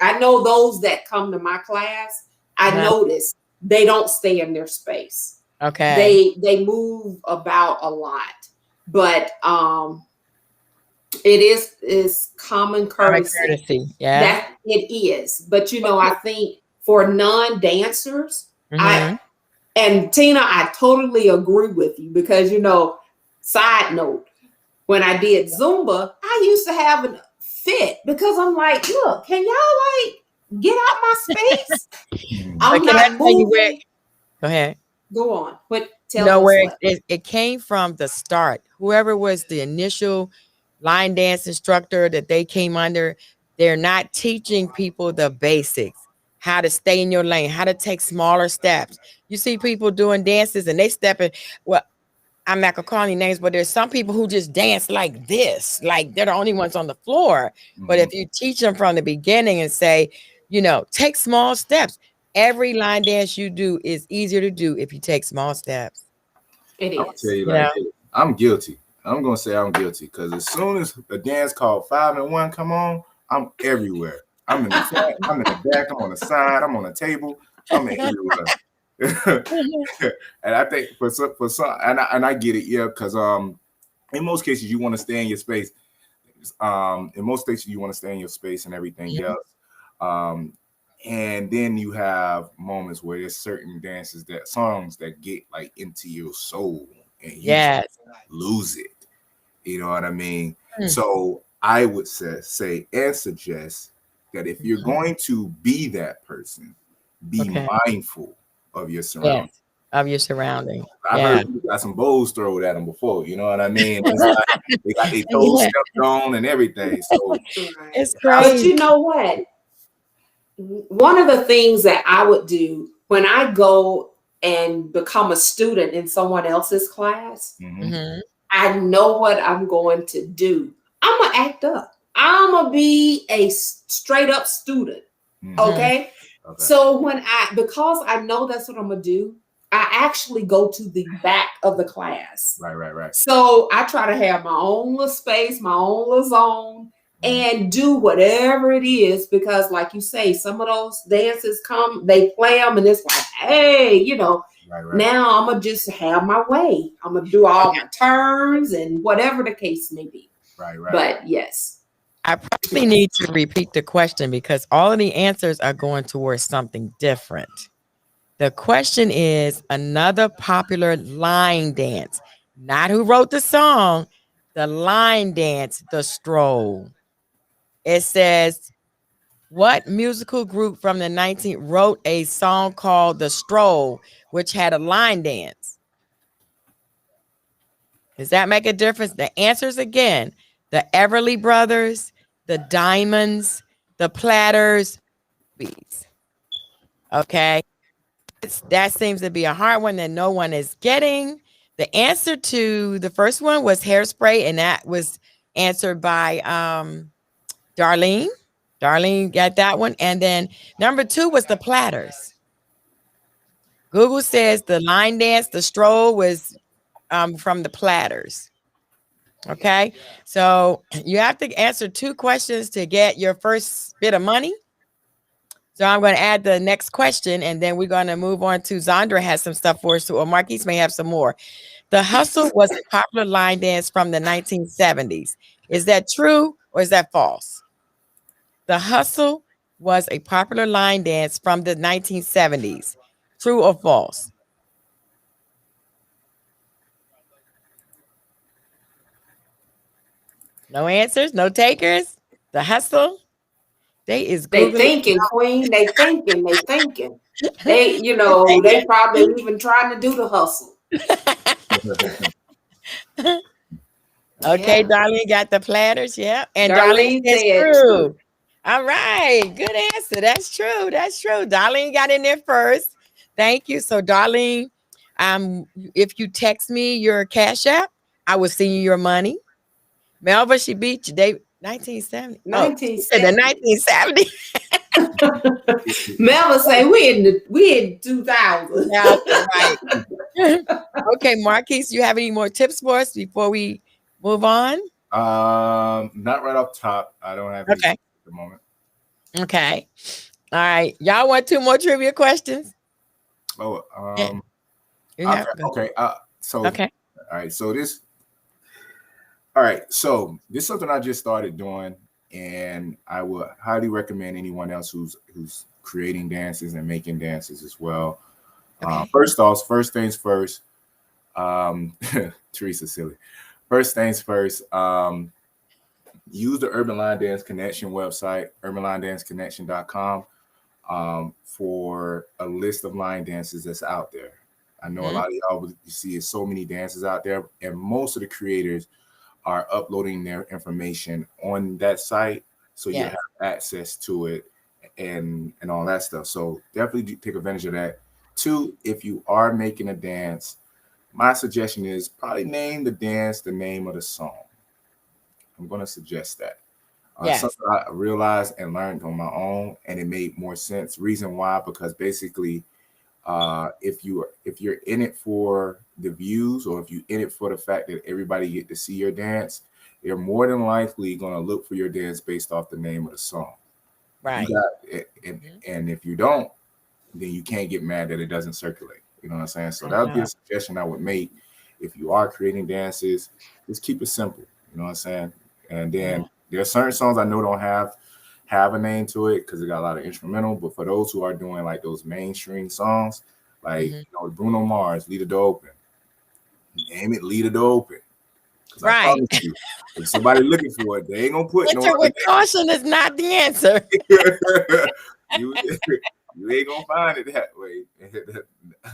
I know those that come to my class, I Uh-huh. notice they don't stay in their space. Okay. They move about a lot, but it is common Common courtesy. courtesy. Yeah. That it is. But I think for non-dancers, Mhm. and Tina, I totally agree with you because side note, when I did Zumba, I used to have a fit because I'm like, look, can y'all like get out my space? Mhm. I'm But can I not tell you where? moving. Go ahead. Go on. But You tell know us where what. it came from the start. Whoever was the initial line dance instructor that they came under, they're not teaching people the basics, how to stay in your lane, how to take smaller steps. You see people doing dances and they stepping. Well, I'm not gonna call any names, but there's some people who just dance like this, like they're the only ones on the floor. But Mhm. if you teach them from the beginning and say, take small steps, every line dance you do is easier to do if you take small steps. It I'm gonna tell is. you Yeah. like this. I'm guilty. I'm gonna say I'm guilty because as soon as a dance called 5 and 1 come on, I'm everywhere. I'm in the front, I'm in the back, I'm on the side, I'm on the table, I'm everywhere. And I think for some, and I get it, yeah, because in most cases you want to stay in your space. In most cases you want to stay in your space and everything Mhm. else. And then you have moments where there's certain songs that get like into your soul and you Yes. lose it. You know what I mean? Mm. So I would say and suggest that if you're Mhm. going to be that person, be Okay. mindful of your surroundings. Yes. Of your surrounding. I Yeah. heard you got some bowls thrown at them before. You know what I mean? It's like they got their toes Yeah. stepped on and everything. So Right. It's But crazy. you know what? One of the things that I would do when I go and become a student in someone else's class, mhm. Mhm. I know what I'm going to do. I'm going to act up. I'm going to be a straight up student. Mhm. Okay. Okay. So because I know that's what I'm going to do, I actually go to the back of the class. Right. So I try to have my own little space, my own little zone, and do whatever it is because, like you say, some of those dances they play them, and it's like, hey, Right. now I'm gonna just have my way. I'm gonna do all my turns and whatever the case may be. Right. But yes, I probably need to repeat the question because all of the answers are going towards something different. The question is another popular line dance, not who wrote the song, the line dance, the stroll. It says, what musical group from the 19th wrote a song called The Stroll, which had a line dance? Does that make a difference? The answers again, the Everly Brothers, the Diamonds, the Platters, Beats. Okay. That seems to be a hard one that no one is getting. The answer to the first one was Hairspray, and that was answered by Darlene. Darlene got that one. And then number 2 was the Platters. Google says the line dance, the stroll was from the Platters. Okay. So you have to answer 2 questions to get your first bit of money. So I'm going to add the next question, and then we're going to move on to Zandra has some stuff for us too, or Marquise may have some more. The hustle was a popular line dance from the 1970s. Is that true or is that false? The hustle was a popular line dance from the 1970s. True or false? No answers, no takers. The hustle. They is They Googling. thinking, Queen. They thinking. They thinking. They, they probably even trying to do the hustle. Okay, Yeah. Darlene got the platters. Yeah. And Darlene Darlene says said true. true. All right. Good answer. That's true. That's true. Darlene got in there first. Thank you. So, Darlene, if you text me your Cash App, I will send you your money. Melva, she beat you. They 1970. Oh, she said the 1970. 1970. Melva say we in 2000. Yeah, right. Okay, Marquise, you have any more tips for us before we move on? Not right off top. I don't have any Okay. at the moment. Okay. All right. Y'all want 2 more trivia questions? Oh, Yeah. You have- okay. So Okay. all right. So this. All right. So this is something I just started doing, and I would highly recommend anyone else who's creating dances and making dances as well. Okay. First things first. Teresa silly. First things first. Use the Urban Line Dance Connection website, urbanlinedanceconnection.com, for a list of line dances that's out there. I know a lot of y'all you see is so many dances out there, and most of the creators are uploading their information on that site, so you have access to it and all that stuff. So definitely take advantage of that. 2, if you are making a dance, my suggestion is probably name the dance the name of the song. I'm going to suggest that. Something I realized and learned on my own, and it made more sense. Reason why? Because basically, if you're in it for the views, or if you're in it for the fact that everybody get to see your dance, they're more than likely going to look for your dance based off the name of the song. Right. And if you don't, then you can't get mad that it doesn't circulate. You know what I'm saying? So that would be a suggestion I would make. If you are creating dances, just keep it simple. You know what I'm saying? And then there are certain songs I know don't have a name to it because it got a lot of instrumental. But for those who are doing like those mainstream songs, like Bruno Mars, "Leave the Door Open," name it "Leave the Door Open." Right. I promise you, if somebody looking for it, they ain't gonna put Enter with caution is not the answer. you ain't gonna find it that way.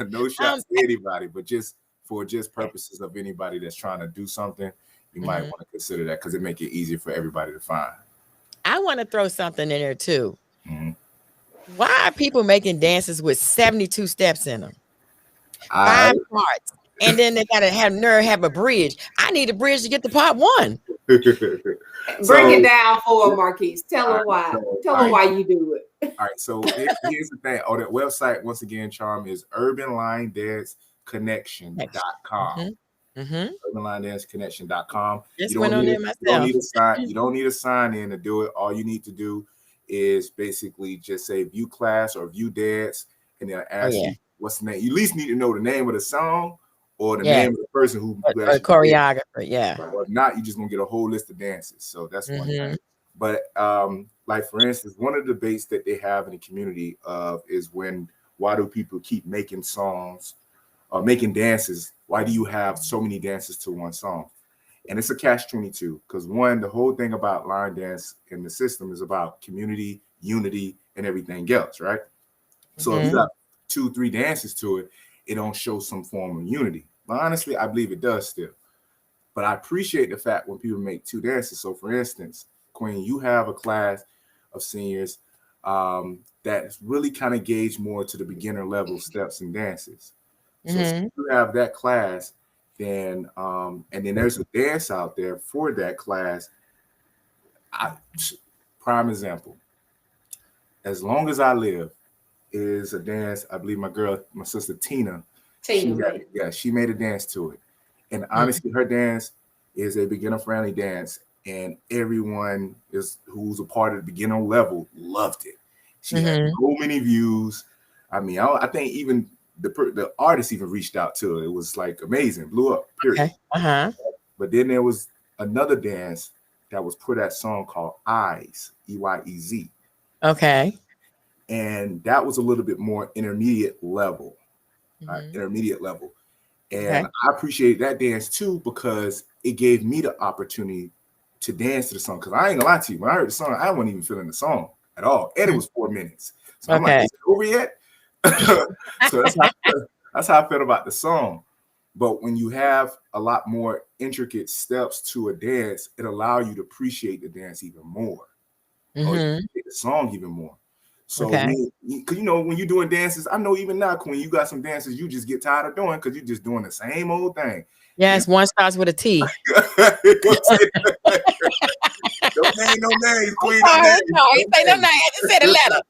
No shots to anybody, but just for purposes of anybody that's trying to do something, you might want to consider that because it make it easier for everybody to find. I want to throw something in there too. Why are people making dances with 72 steps in them? 5 parts. And then they gotta have a bridge. I need a bridge to get to part 1. Break it down for them, Marquise. Tell them why. Tell them why you do it. All right. So here's the thing. Oh, that website, once again, Charm, is urbanlinedanceconnection.com. urbanlinedanceconnection.com. You don't need a sign in to do it. All you need to do is basically just say view class or view dance, and they'll ask you what's the name. You at least need to know the name of the song or the name of the person who choreographer. Or if not, you just gonna get a whole list of dances. So that's one thing. But like for instance, one of the debates that they have in the community is why do people keep making songs or making dances? Why do you have so many dances to one song? And it's a catch-22 because the whole thing about line dance in the system is about community, unity, and everything else, right? So if you got 2-3 dances to it, it don't show some form of unity. But honestly, I believe it does still. But I appreciate the fact when people make 2 dances. So for instance, Queen, you have a class of seniors that's really kind of gauged more to the beginner level steps and dances. So if you have that class, then and then there's a dance out there for that class. Prime example. As Long as I Live is a dance. I believe my sister Tina, she made a dance to it. And honestly, her dance is a beginner friendly dance, and everyone who's a part of the beginner level loved it. She had so many views. I mean, I think even the artist even reached out to it. It was like amazing, blew up. Period. Okay. But then there was another dance that was for that song called Eyes, EYEZ. Okay. And that was a little bit more intermediate level. And I appreciate that dance too because it gave me the opportunity to dance to the song. Because I ain't gonna lie to you, when I heard the song, I wasn't even feeling the song at all, and it was 4 minutes. So I'm like, is it over yet? So that's how I felt about the song. But when you have a lot more intricate steps to a dance, it allows you to appreciate the dance even more, or appreciate the song even more. So, because when you're doing dances, I know even now, Queen, you got some dances you just get tired of doing because you're just doing the same old thing. Yes, one starts with a T. Don't name no names, Queen. No, he say no name. I just said a letter.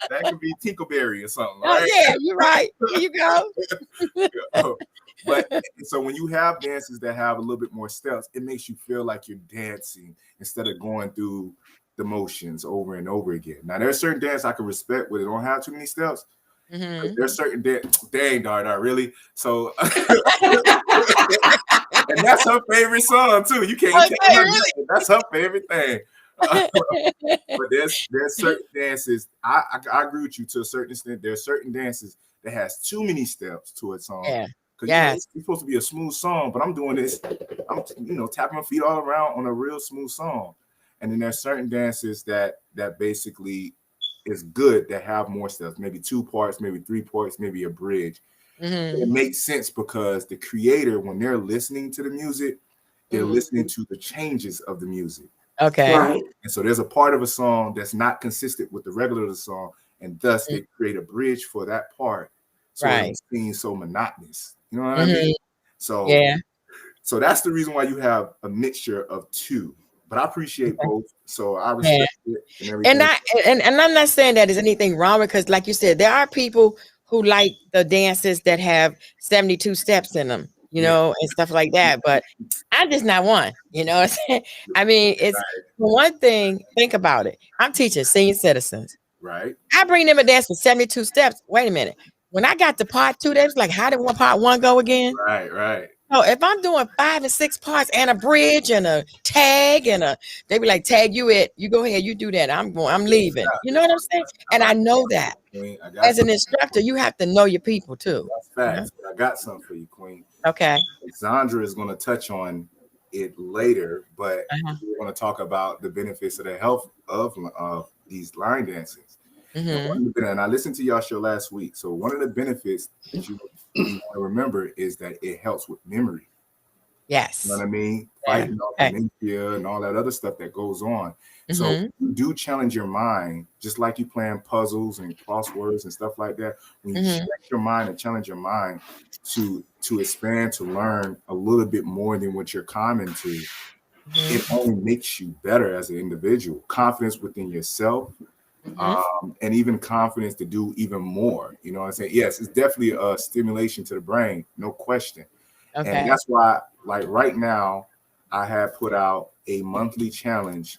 That could be Tinkleberry or something. Oh, right? yeah, you're right. Here you go. But so when you have dances that have a little bit more steps, it makes you feel like you're dancing instead of going through the motions over and over again. Now, there's certain dance I can respect where they don't have too many steps. There's certain dang, Dar, really? So, and that's her favorite song too. You can't tell her really? That's her favorite thing. But there's certain dances. I agree with you to a certain extent. There's certain dances that has too many steps to a song. Yeah. Because it's supposed to be a smooth song, but I'm doing this. I'm tapping my feet all around on a real smooth song. And then there's certain dances that basically is good that have more steps, maybe 2 parts, maybe 3 parts, maybe a bridge. It makes sense because the creator, when they're listening to the music, they're listening to the changes of the music. Okay. Right. And so there's a part of a song that's not consistent with the regular of the song, and thus they create a bridge for that part. So it seems so monotonous. You know what I mean? So so that's the reason why you have a mixture of 2. But I appreciate both, so I respect it and everything. And I'm not saying that there's anything wrong with, because, like you said, there are people who like the dances that have 72 steps in them, and stuff like that. But I'm just not one. I mean, it's one thing. Think about it. I'm teaching senior citizens. Right. I bring them a dance with 72 steps. Wait a minute. When I got to part 2, they was like, "How did part 1 go again?" Right. So if I'm doing 5 and 6 parts and a bridge and a tag they be like, "Tag you it, you go ahead, you do that. I'm leaving." You know what I'm saying? And I know that as an instructor, you have to know your people too. That's facts. I got something for you, Queen. Okay. Zandra is going to touch on it later, but we're going to talk about the benefits of the health of these line dances. And I listened to y'all show last week. So one of the benefits that you want to remember is that it helps with memory. Yes. You know what I mean? Fighting off dementia and all that other stuff that goes on. So you do challenge your mind, just like you playing puzzles and crosswords and stuff like that. When you stretch your mind and challenge your mind to expand, to learn a little bit more than what you're common to, it only makes you better as an individual. Confidence within yourself. And even confidence to do even more. You know what I'm saying? Yes, it's definitely a stimulation to the brain, no question. Okay. And that's why, like right now, I have put out a monthly challenge.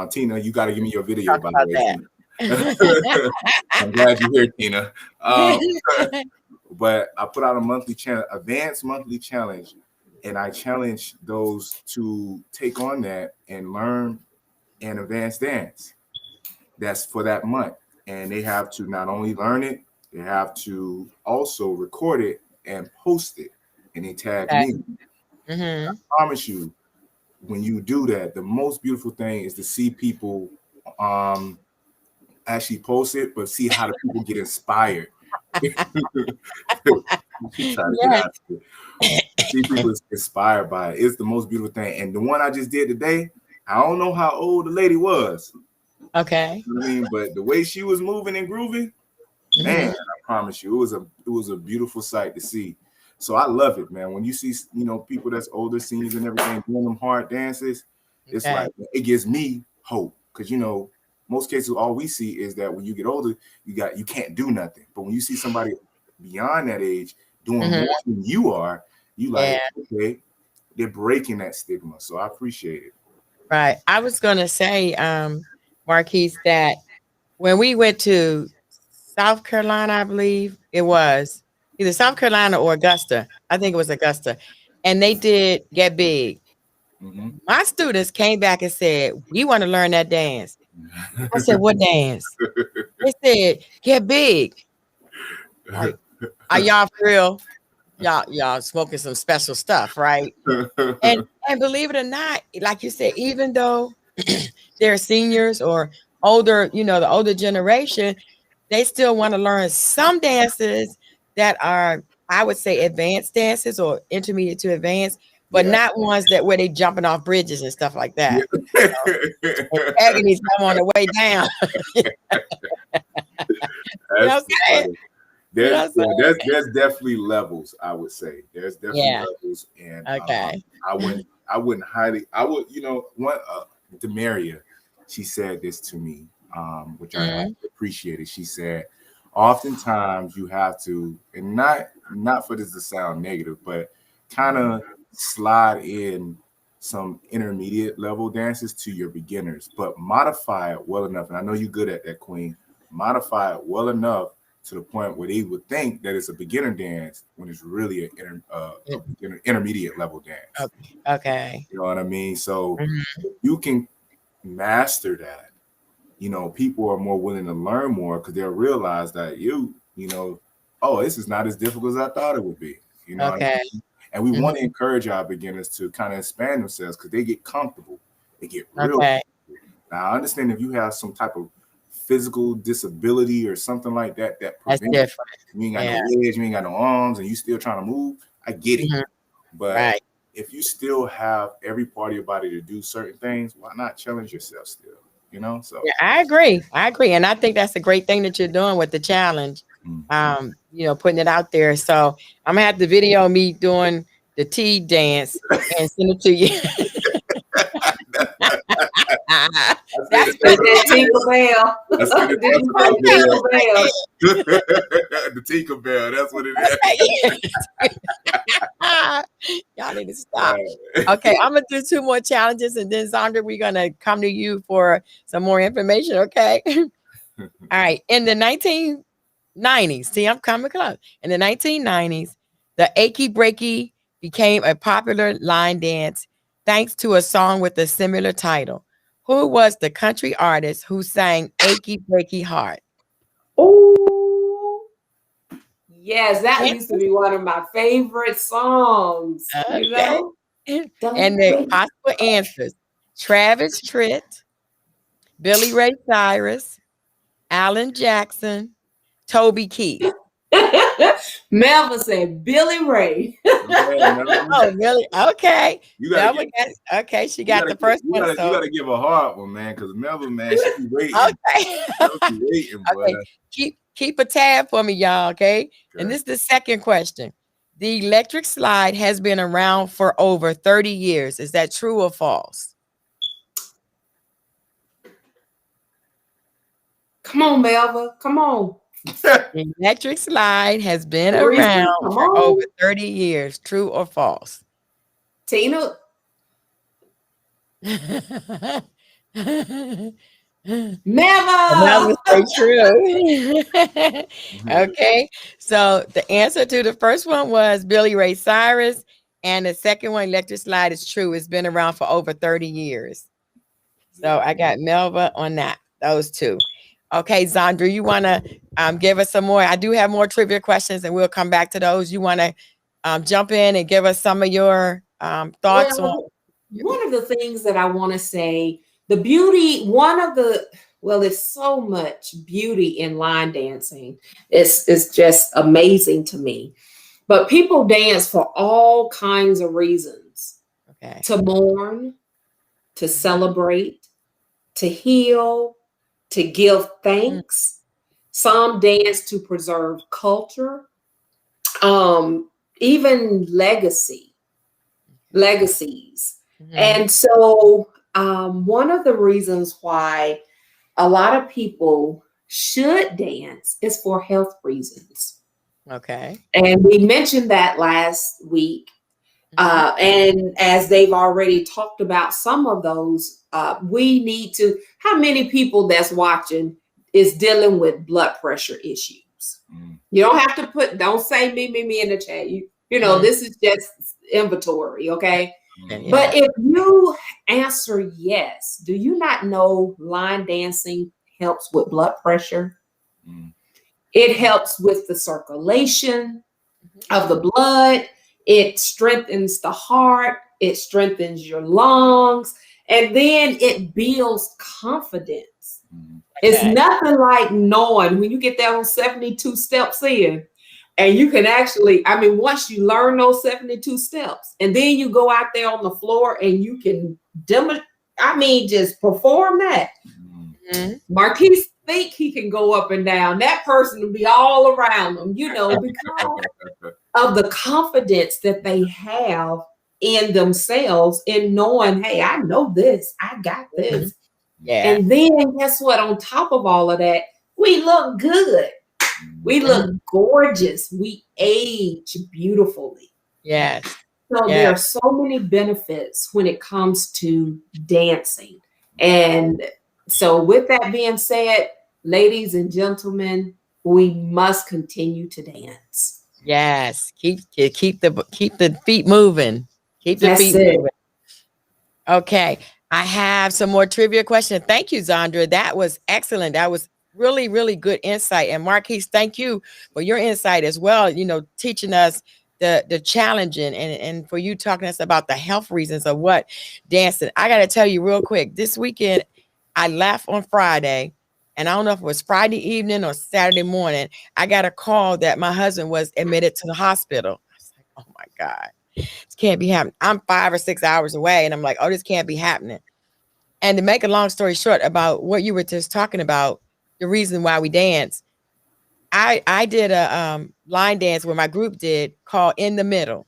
Tina, you got to give me your video, by the way. I'm glad you're here, Tina. But I put out a monthly challenge, advanced monthly challenge, and I challenge those to take on that and learn an advanced dance. That's for that month. And they have to not only learn it, they have to also record it and post it. And they tag me. I promise you, when you do that, the most beautiful thing is to see people actually post it, but see how the people get inspired. See people inspired by it. It's the most beautiful thing. And the one I just did today, I don't know how old the lady was. Okay. You know what I mean, but the way she was moving and grooving, man, I promise you, it was a beautiful sight to see. So I love it, man. When you see, people that's older, seniors and everything doing them hard dances, it's like it gives me hope, because most cases all we see is that when you get older, you can't do nothing. But when you see somebody beyond that age doing more than you are, you like, okay, they're breaking that stigma. So I appreciate it. Right. I was gonna say, Marquise, that when we went to South Carolina, I believe it was either South Carolina or Augusta. I think it was Augusta. And they did Get Big. My students came back and said, "We want to learn that dance." I said, "What dance?" They said, "Get Big." Like, are y'all for real? Y'all smoking some special stuff, right? And And believe it or not, like you said, even though they're seniors or older, the older generation, they still want to learn some dances that are, I would say, advanced dances or intermediate to advanced, but Yeah. not ones that where they jumping off bridges and stuff like that. Yeah. And tagging each other on the way down. That's saying? funny. You know what I'm saying? There's definitely levels, I would say. There's definitely Yeah. levels, and Okay. I wouldn't highly. I would, one Demaria, she said this to me, which I appreciated. She said, oftentimes you have to, and not for this to sound negative, but kind of slide in some intermediate level dances to your beginners, but modify it well enough. And I know you're good at that, Queen. Modify it well enough to the point where they would think that it's a beginner dance when it's really an intermediate level dance. Okay. You know what I mean? So if you can master that, people are more willing to learn more because they'll realize that oh, this is not as difficult as I thought it would be. You know what I mean? And we want to encourage our beginners to kind of expand themselves because they get comfortable. They get real. Okay. Now, I understand if you have some type of physical disability or something like that That's prevents different. you ain't got no legs, you ain't got no arms, and you still trying to move. I get it. But if you still have every part of your body to do certain things, why not challenge yourself still? So yeah, I agree. And I think that's a great thing that you're doing with the challenge. Putting it out there. So I'm gonna have the video of me doing the T dance and send it to you. That's that Tinkerbell. The Tinkerbell. That's what it is. Y'all need to stop. Okay, I'm gonna do 2 more challenges, and then Zandra, we're gonna come to you for some more information. Okay. All right. In the 1990s, see, I'm coming close. In the 1990s, the Achy Breaky became a popular line dance thanks to a song with a similar title. Who was the country artist who sang Achy Breaky Heart? Oh, yes, that used to be one of my favorite songs. Okay. And the possible answers: Travis Tritt, Billy Ray Cyrus, Alan Jackson, Toby Keith. Melvin said Billy Ray. Oh, really? Okay. Okay, she got the first one. You gotta give a hard one, man, because Melvin, man, she be waiting. Okay. She waiting, boy. Okay. Keep a tab for me, y'all. Okay. And this is the second question. The electric slide has been around for over 30 years. Is that true or false? Come on, Melvin. Come on. The electric slide has been around for over 30 years. True or false? Tina. Never say true. Okay, so the answer to the first one was Billy Ray Cyrus, and the second one, electric slide, is true. It's been around for over 30 years. So I got Melva on that. Those two. Okay, Zandra, you want to give us some more? I do have more trivia questions, and we'll come back to those. You want to jump in and give us some of your thoughts on? One of the things that I want to say, the beauty, there's so much beauty in line dancing. It's just amazing to me. But people dance for all kinds of reasons. Okay. To mourn, to celebrate, to heal, to give thanks. Some dance to preserve culture, even legacies. And so one of the reasons why a lot of people should dance is for health reasons. Okay. And we mentioned that last week. And as they've already talked about some of those, we need to, how many people that's watching is dealing with blood pressure issues? You don't have to don't say me in the chat. This is just inventory, okay? But if you answer yes, do you not know line dancing helps with blood pressure? It helps with the circulation of the blood. It strengthens the heart. It strengthens your lungs. And then it builds confidence. It's Okay. nothing like knowing when you get that 72 steps in, and you can actually, I mean, once you learn those 72 steps, and then you go out there on the floor and you can just perform that. Mhm. Marquise think he can go up and down. That person will be all around them, because of the confidence that they have in themselves, in knowing, hey, I know this, I got this. Yeah. And then guess what? On top of all of that, we look good. We look gorgeous. We age beautifully. Yes. So Yeah. there are so many benefits when it comes to dancing. And so with that being said, ladies and gentlemen, we must continue to dance. Yes. Keep the feet moving. Keep the That's feet it. moving. Okay. I have some more trivia questions. Thank you, Zandra. That was excellent. That was really, really good insight. And Marquise, thank you for your insight as well. Teaching us the challenging and for you talking to us about the health reasons of what dancing. I got to tell you real quick, this weekend, I left on Friday, and I don't know if it was Friday evening or Saturday morning. I got a call that my husband was admitted to the hospital. I was like, oh my God. This can't be happening. I'm 5 or 6 hours away, and I'm like, oh, this can't be happening. And to make a long story short about what you were just talking about, the reason why we dance, I did a line dance where my group did called In the Middle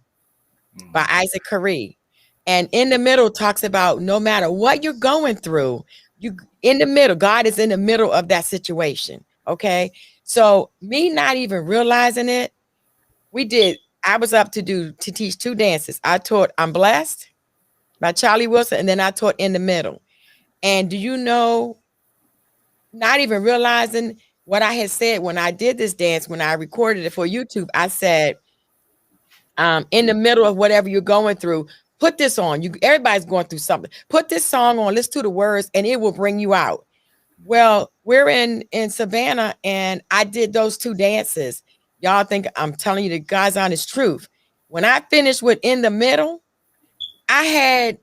by Isaac Curry. And In the Middle talks about no matter what you're going through, you in the middle, God is in the middle of that situation. Okay. So me not even realizing it, I was up to teach 2 dances. I taught I'm Blessed by Charlie Wilson, and then I taught In the Middle. And do you know, not even realizing what I had said when I did this dance, when I recorded it for YouTube, I said, in the middle of whatever you're going through, put this on. Everybody's going through something. Put this song on, listen to the words, and it will bring you out. Well, we're in Savannah, and I did those 2 dances. Y'all think I'm telling you the God's honest truth. When I finished with In the Middle, I had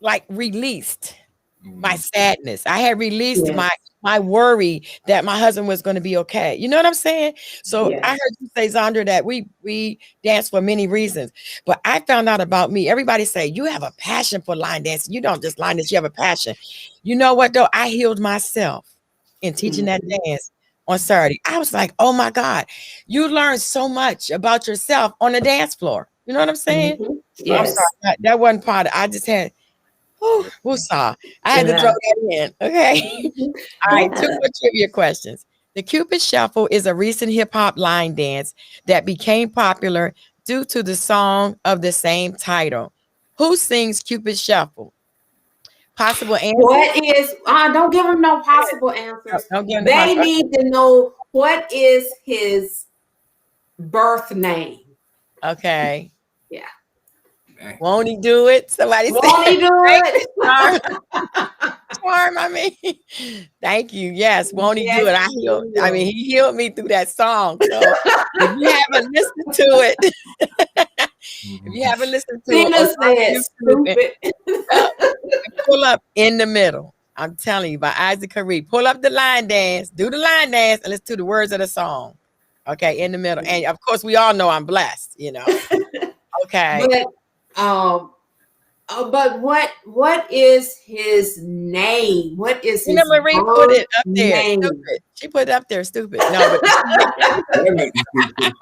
like released my sadness. I had released my worry that my husband was going to be okay. You know what I'm saying? So I heard you say, Zandra, that we dance for many reasons. But I found out about me. Everybody say, you have a passion for line dancing. You don't just line dance, you have a passion. You know what, though? I healed myself in teaching that dance on Saturday. I was like, oh, my God. You learn so much about yourself on the dance floor. You know what I'm saying? Yes. I'm sorry. That wasn't part of it. I just had woosah. I had to throw that in. Okay. All right. 2 more trivia questions. The Cupid Shuffle is a recent hip hop line dance that became popular due to the song of the same title. Who sings Cupid Shuffle? Possible answer. What is, don't give them no possible answers. Don't give them They need to know what is his birth name. Okay. Yeah. Won't he do it? Somebody Won't he do it? Charm, I mean. Thank you. Yes, won't he do it? He healed me through that song. So if you haven't listened to it, pull up In the Middle. I'm telling you, by Isaac Curry. Pull up the line dance, do the line dance, and listen to the words of the song. Okay, In the Middle. And of course, we all know I'm blessed, Okay. But what is his name? What is his Marie put it up there. name? Stupid. She put it up there, stupid. No,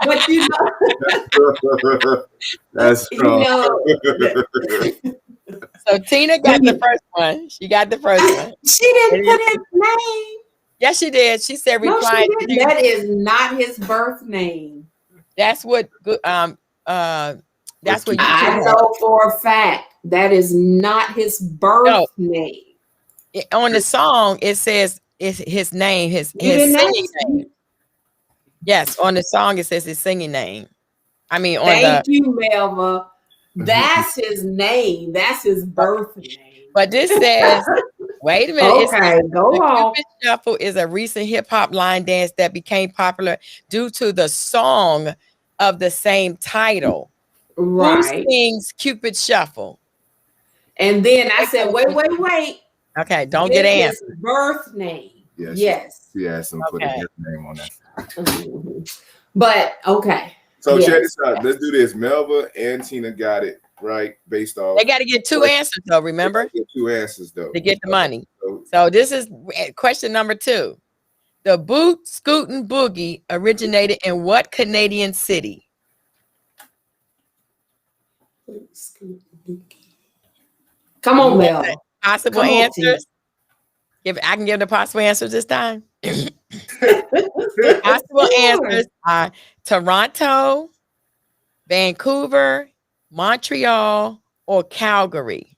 but you know, that's strong. So Tina got the first one. She got the first one. She didn't put his name. Yes, she did. She said reply. That is not his birth name. That's what that's what you I know for a fact. That is not his birth name. On the song, it says it's his name, his singing name. Yes, on the song it says his singing name. Thank you, Melva. That's his name. That's his birth name. But this says, wait a minute. Okay, go on. Cupid Shuffle is a recent hip hop line dance that became popular due to the song of the same title. Right. Who sings Cupid Shuffle? And then I said, wait. Okay, don't get His answers. birth name. Yeah, Yes. she asked him to put Okay. his name on that. But okay. So Yes. check this out. Let's do this. Melva and Tina got it right based off. They got to get 2 answers though, remember? Get 2 answers though. To get the money. So, So this is question number 2. The Boot Scootin' Boogie originated in what Canadian city? Come on, Mel. Possible Come on, answers. I can give the possible answers this time. Possible answers are Toronto, Vancouver, Montreal, or Calgary.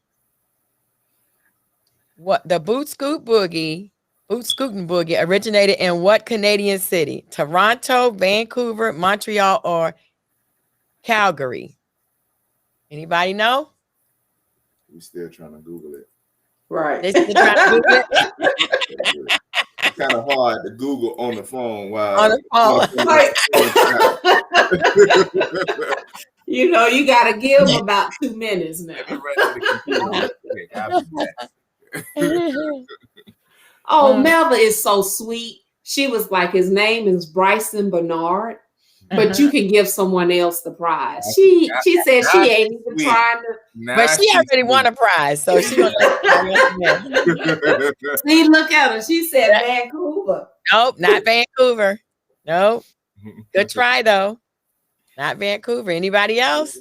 What the Boot Scootin' Boogie originated in what Canadian city? Toronto, Vancouver, Montreal, or Calgary? Anybody know? we're still trying to Google it. Right. They still trying to Google it? It's kind of hard to Google on the phone while On the phone. You know, you got to give them about 2 minutes now. Oh, Melva is so sweet. She was like, his name is Bryson Bernard, but you can give someone else the prize. She said she ain't even trying to. But she already won a prize, so she gonna See, look at her. She said Vancouver. Nope, not Vancouver. Nope. Good try though. Not Vancouver. Anybody else?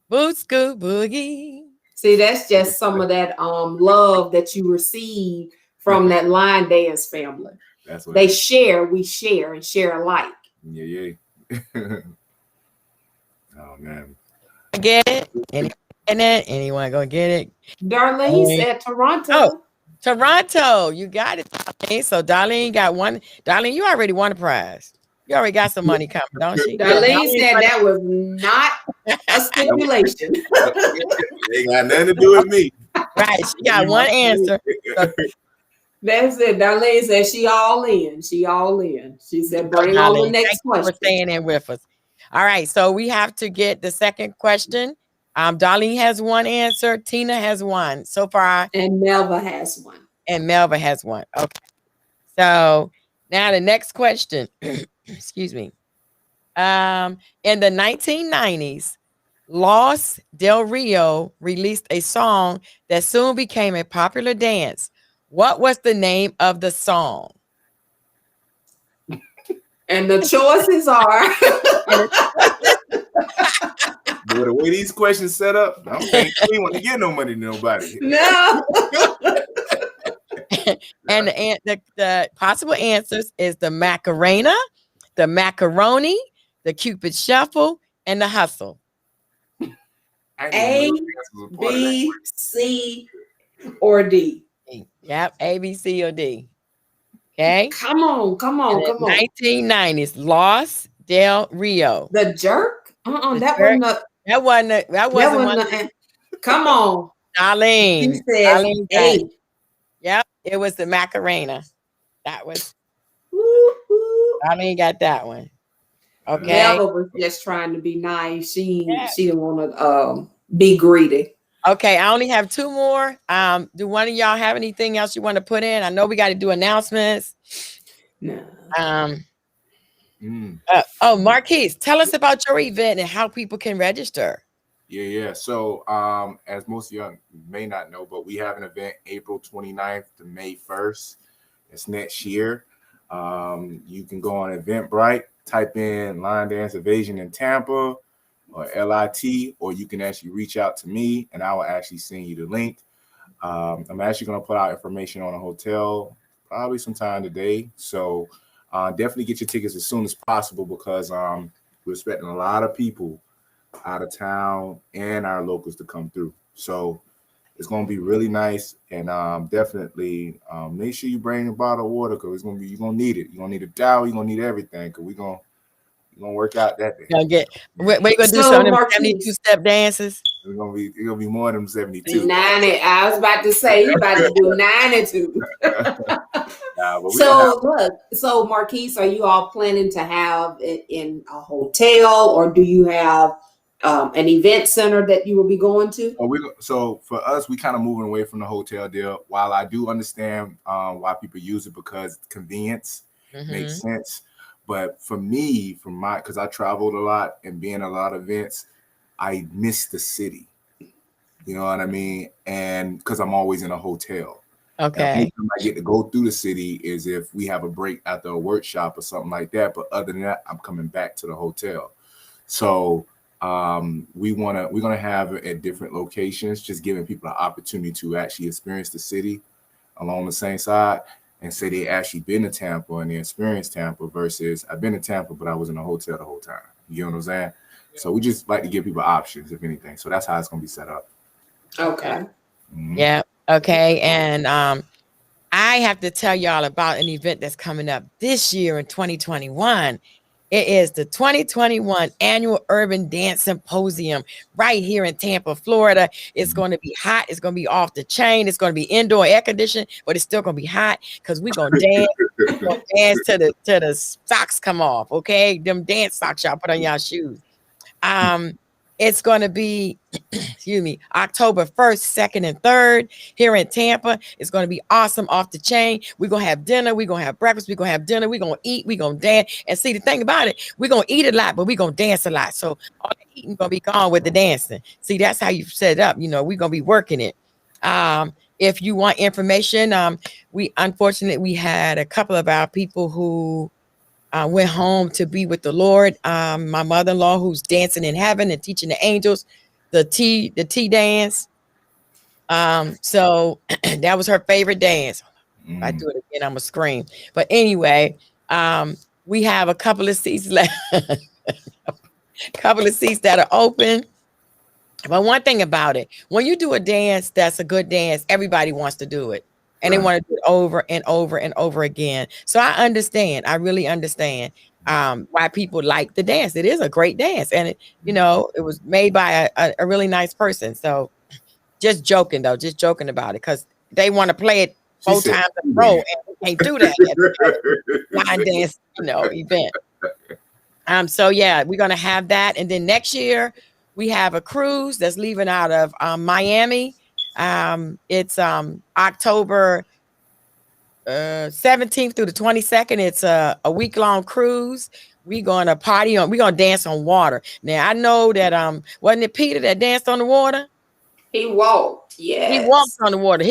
Boot Scoot Boogie. See, that's just some of that love that you receive from that line dance family. That's what we share and share alike. Yeah. Oh man. Get it? Anyone gonna get it? Darlene said Toronto. Oh, Toronto. You got it. Darlene. So Darlene got one. Darlene, you already won a prize. You already got some money coming, don't you? Darlene said that was not a stipulation. They got nothing to do with me. Right. She got one answer. That's it. Darlene said she all in. She all in. She said, bring on the next question. For staying in with us. All right. So we have to get the second question. Darlene has one answer. Tina has one so far. And Melva has one. Okay. So now the next question. Excuse me. In the 1990s, Los Del Rio released a song that soon became a popular dance. What was the name of the song? And the choices are. Boy, the way these questions set up, I don't think we want to get no money to nobody. No. And the possible answers is the Macarena, the Macaroni, the Cupid Shuffle, and the Hustle. A, B, C, or D. Yep, A, B, C, or D. Okay. Come on. 1990s, Los Del Rio. The Jerk? The That Jerk? wasn't one. Come on. Darlene. She said A. Yep, it was the Macarena. That was. Woo-hoo. Darlene got that one. Okay. Melva was just trying to be nice. She didn't want to be greedy. Okay, I only have 2 more. Do one of y'all have anything else you want to put in? I know we got to do announcements. No. Marquise, tell us about your event and how people can register. Yeah. So, as most of y'all may not know, but we have an event April 29th to May 1st. It's next year. You can go on Eventbrite, type in Line Dance Evasion in Tampa or LIT, or you can actually reach out to me and I will actually send you the link. I'm actually going to put out information on a hotel probably sometime today. So definitely get your tickets as soon as possible because we're expecting a lot of people out of town and our locals to come through. So it's going to be really nice, and definitely make sure you bring a bottle of water because you're going to need it. You're going to need a towel. You're going to need everything because we're going to work out that day. We're going to do some of them 72-step dances. It's going to be more than 72. 90. I was about to say you about to do 92. So Marquise, are you all planning to have it in a hotel, or do you have an event center that you will be going to? So for us, we kind of moving away from the hotel deal. While I do understand why people use it because convenience makes sense, but for me, because I traveled a lot and being a lot of events, I miss the city. You know what I mean? And because I'm always in a hotel. Okay. And the only time I get to go through the city is if we have a break after a workshop or something like that. But other than that, I'm coming back to the hotel. So we're gonna have it at different locations, just giving people an opportunity to actually experience the city along the same side and say they actually been to Tampa and they experienced Tampa versus I've been to Tampa, but I was in a hotel the whole time. You know what I'm saying? So we just like to give people options, if anything. So that's how it's gonna be set up. Okay. Yeah. Okay. And I have to tell y'all about an event that's coming up this year in 2021. It is the 2021 Annual Urban Dance Symposium right here in Tampa, Florida. It's going to be hot. It's going to be off the chain. It's going to be indoor air conditioned, but it's still going to be hot because we're going to dance. We're going to dance till the socks come off, okay? Them dance socks y'all put on y'all shoes. It's going to be, excuse me, October 1st, 2nd, and 3rd here in Tampa. It's going to be awesome, off the chain. We're going to have dinner. We're going to have breakfast. We're going to have dinner. We're going to eat. We're going to dance. And see, the thing about it, we're going to eat a lot, but we're going to dance a lot. So all the eating going to be gone with the dancing. See, that's how you set it up. You know, we're going to be working it. If you want information, we had a couple of our people who went home to be with the Lord. My mother-in-law, who's dancing in heaven and teaching the angels the T dance. So that was her favorite dance. If I do it again, I'm gonna scream. But anyway, we have a couple of seats left, couple of seats that are open. But one thing about it, when you do a dance that's a good dance, everybody wants to do it. And they want to do it over and over and over again. So I understand. I really understand why people like the dance. It is a great dance. And, it was made by a really nice person. So just joking, though. Just joking about it. Because they want to play it 4 times in a row. And we can't do that at the line dance, event. So, yeah, we're going to have that. And then next year, we have a cruise that's leaving out of Miami. It's October 17th through the 22nd. It's a week-long cruise. We're gonna we're gonna dance on water. Now I know that wasn't it Peter that danced on the water? He walked, yeah. He walked on the water.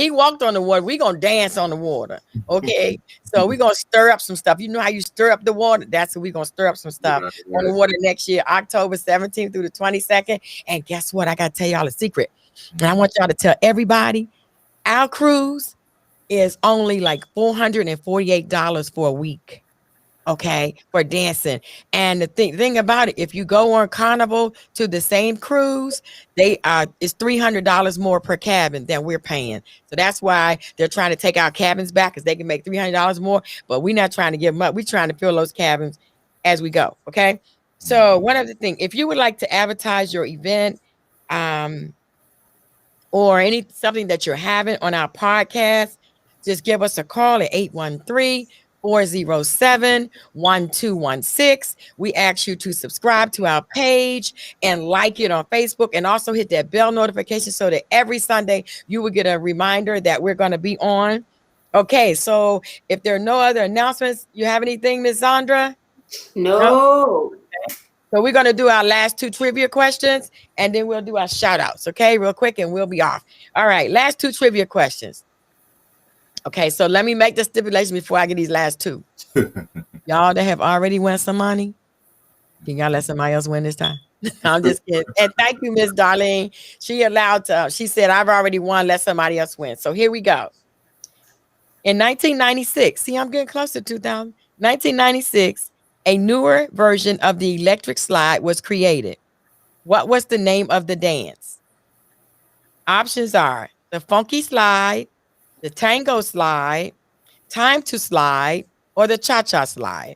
We're gonna dance on the water. Okay. So we're gonna stir up some stuff. You know how you stir up the water? That's what we're gonna stir up some stuff on the water next year, October 17th through the 22nd. And guess what? I gotta tell y'all a secret. And I want y'all to tell everybody, our cruise is only like $448 for a week, okay, for dancing. And the thing about it, if you go on Carnival to the same cruise, it's $300 more per cabin than we're paying. So that's why they're trying to take our cabins back, because they can make $300 more. But we're not trying to give them up. We're trying to fill those cabins as we go, okay? So one other thing, if you would like to advertise your event, or something that you're having on our podcast, just give us a call at 813-407-1216. We ask you to subscribe to our page and like it on Facebook, and also hit that bell notification so that every Sunday you will get a reminder that we're going to be on. Okay, so if there are no other announcements, you have anything, Ms. Zandra? No. Okay. So we're going to do our last 2 trivia questions, and then we'll do our shout outs, okay, real quick, and we'll be off. All right, last 2 trivia questions. Okay, so let me make the stipulation before I get these last 2. Y'all that have already won some money, can y'all let somebody else win this time? I'm just kidding. And thank you, Miss Darlene. She said, I've already won, let somebody else win. So here we go. In 1996, see, I'm getting close to 2000. 1996, a newer version of the electric slide was created. What was the name of the dance? Options are the funky slide, the tango slide, time to slide, or the cha-cha slide.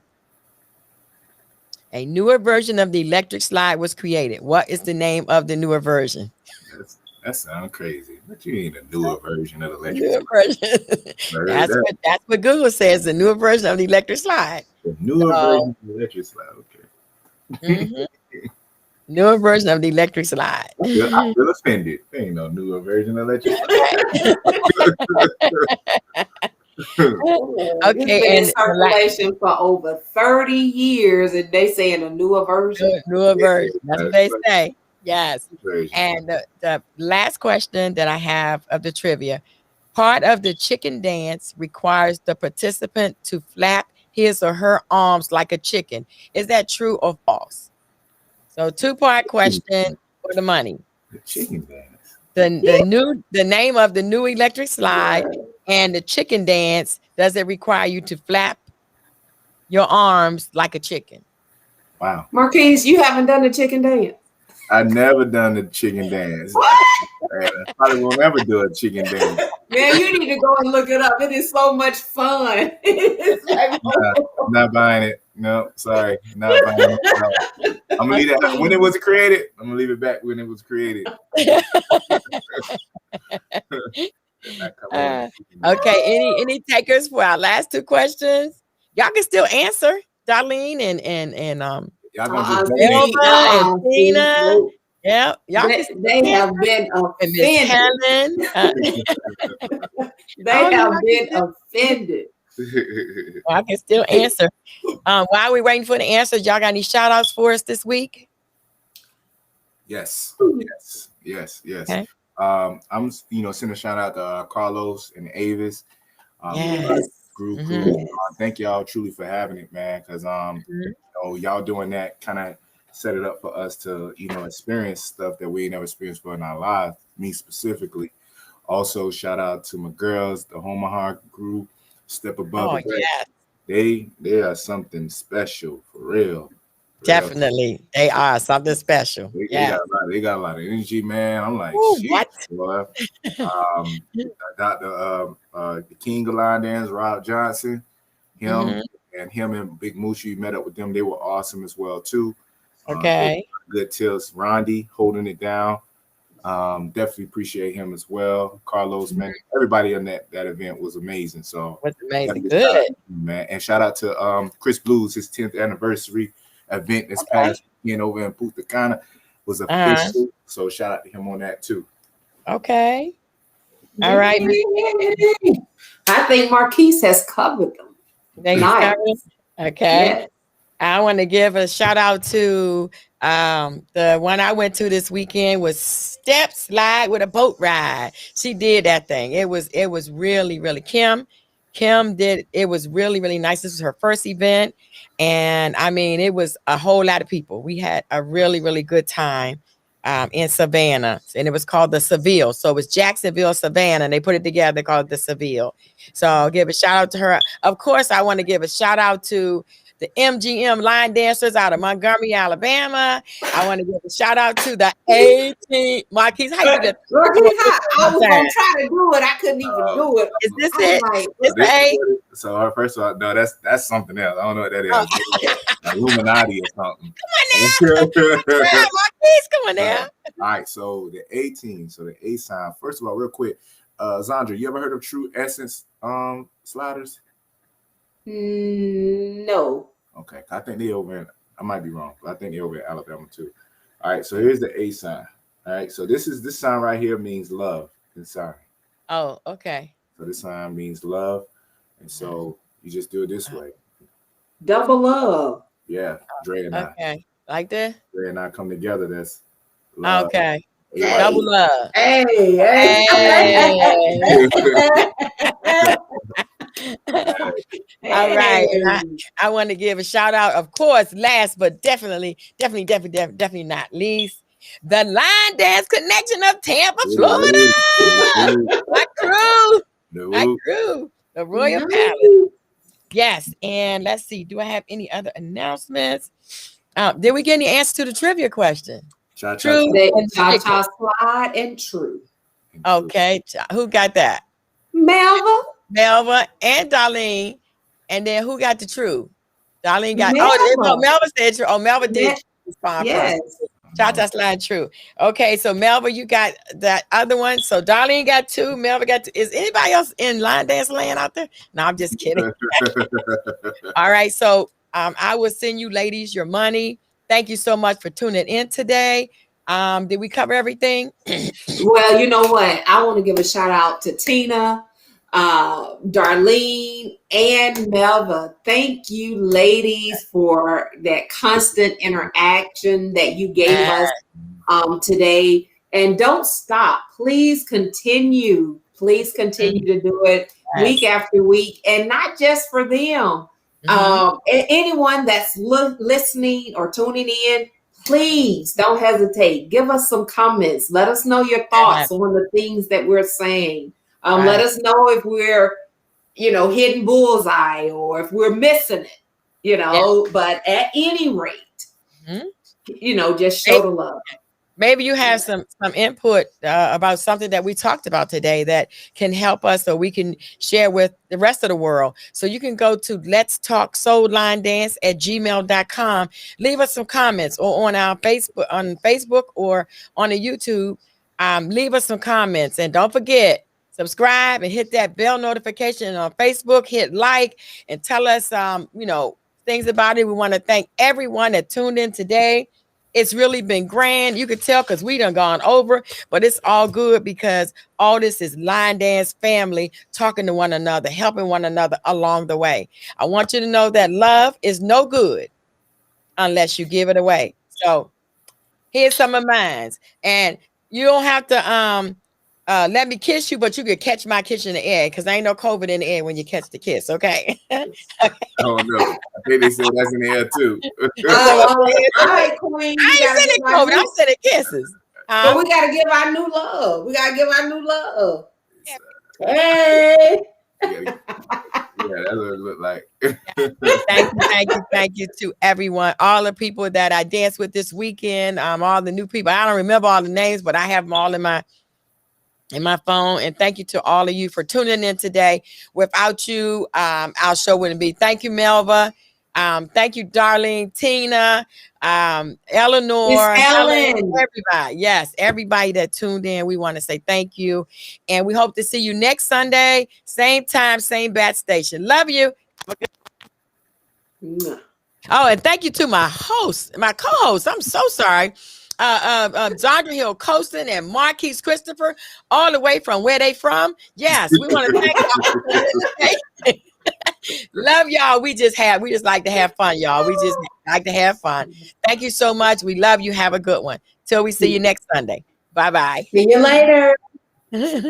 A newer version of the electric slide was created. What is the name of the newer version? That sounds crazy. But you need a newer version of the electric newer slide. That's what Google says, the newer version of the electric slide. The newer version of the electric slide, okay. Newer version of the electric slide. I feel offended. There ain't no newer version of electric. Okay, It's been in and circulation for over 30 years, and they saying a newer version. newer version. That's what they That's say. Yes. version. And the last question that I have of the trivia, part of the chicken dance requires the participant to flap his or her arms like a chicken. Is that true or false? So 2-part question for the money. The chicken dance. The name of the new electric slide and the chicken dance, does it require you to flap your arms like a chicken? Wow. Marquise, you haven't done the chicken dance. I never done the chicken dance. And I probably won't ever do a chicken dance. Man, you need to go and look it up. It is so much fun. It's like, I'm not buying it. No, sorry. Not buying it. No. I'm gonna leave that when it was created. I'm gonna leave it back when it was created. Okay, any takers for our last 2 questions? Y'all can still answer, Darlene and Y'all gonna just Elva and Tina. Yeah, y'all can still they have been and Miss offended. Helen. They have been offended. I can still answer. While we're waiting for the answers, y'all got any shout outs for us this week? Yes. Okay. I'm sending a shout out to Carlos and Avis. Yes. Group. Mhm. Thank y'all truly for having it, man. Because y'all doing that kind of set it up for us to experience stuff that we ain't never experienced for in our lives. Me specifically. Also, shout out to my girls, the Omaha group, Step Above. Oh, the Rest. yeah. They are something special for real. Definitely. They are something special. Yeah. They got a lot of energy, man. I'm like, Ooh, shit, what? boy. Dr. The King of Line Dance, Rob Johnson, him and Big Moochie met up with them. They were awesome as well too. Okay. Good tips. Rondi holding it down. Definitely appreciate him as well. Carlos, man, everybody in that event was amazing. So What's amazing. shout out Good. to you, man. And shout out to Chris Blues, his 10th anniversary event this past weekend over in Punta Cana was official. So shout out to him on that too. Okay. All right. I think Marquise has covered them. Nice. Okay. Yes. I want to give a shout out to the one I went to this weekend was Step Slide with a Boat Ride. She did that thing. It was really, really Kim did. It was really, really nice. This was her first event. And I mean, it was a whole lot of people. We had a really, really good time in Savannah, and it was called the Seville. So it was Jacksonville, Savannah, and they put it together called the Seville. So I'll give a shout out to her. Of course, I want to give a shout out to the MGM line dancers out of Montgomery, Alabama. I want to give a shout out to the 18 Marquise. How you do that? I was gonna try to do it. I couldn't even do it. Is this it? Like, It's the 8. So first of all, no, that's something else. I don't know what that is. Illuminati or something. Come on now. Marquise, come on now. All right, so the 18, so the A sign. First of all, real quick, Zandra, you ever heard of True Essence sliders? No. Okay, I think they over in, I might be wrong, but I think they're over in Alabama too. All right, so here's the A sign. All right, so this sign right here means love inside. Oh, okay. So this sign means love, and so you just do it this way. Double love. Yeah, Dre and I. Okay, like that. Dre and I come together. That's love. Okay, Hey. double love. Hey. All right. And I want to give a shout out, of course, last but definitely not least, the Line Dance Connection of Tampa, Florida. My crew, the Royal Palace. Yes. And let's see, do I have any other announcements? Did we get any answers to the trivia question? Cha-cha. Cha-cha slide and true. Okay. Who got that? Melva and Darlene. And then who got the true? Darlene got Melva. Melva said true. Oh, Melva did respond yes. first. Cha-cha slide true. Okay, so Melva, you got that other one. So Darlene got 2, Melva got 2. Is anybody else in line dance land out there? No, I'm just kidding. All right, so I will send you ladies your money. thank you so much for tuning in today. Did we cover everything? Well, you know what? I want to give a shout out to Tina, Darlene, and Melva. Thank you, ladies, for that constant interaction that you gave us today. And don't stop. Please continue. Please continue to do it week after week, and not just for them. Anyone that's listening or tuning in, please don't hesitate. Give us some comments. Let us know your thoughts on the things that we're saying. Let us know if we're, hitting bullseye or if we're missing it, but at any rate, just show the love. Maybe you have some input about something that we talked about today that can help us, so we can share with the rest of the world. So you can go to Let's Talk Soul Line Dance at gmail.com. Leave us some comments, or on our Facebook or on the YouTube. Leave us some comments, and don't forget, subscribe and hit that bell notification on Facebook. Hit like and tell us things about it. We want to thank everyone that tuned in today. It's really been grand. You could tell because we done gone over, but it's all good because all this is line dance family talking to one another, helping one another along the way. I want you to know that love is no good unless you give it away. So here's some of mine. And you don't have to let me kiss you, but you could catch my kiss in the air, because there ain't no COVID in the air when you catch the kiss, okay? Oh, no. I think they said that's in the air, too. All right, Queen. I ain't sending COVID. I'm sending kisses. But we got to give our new love. Hey. Yeah, that's what it looked like. Thank you to everyone, all the people that I danced with this weekend, all the new people. I don't remember all the names, but I have them all in my phone. And thank you to all of you for tuning in today. Without you, our show wouldn't be. Thank you, Melva. Thank you, Darlene, Tina, Eleanor, Ellen. everybody. Yes, everybody that tuned in. We want to say thank you. And we hope to see you next Sunday, same time, same bat station. Love you. Oh, and thank you to my co-host. I'm so sorry. Zandra Hill Colston and Marquise Christopher, all the way from where they from. Yes, we want to thank y'all. Love y'all. We just like to have fun, y'all. We just like to have fun. Thank you so much. We love you. Have a good one. Till we see you next Sunday. Bye-bye. See you later.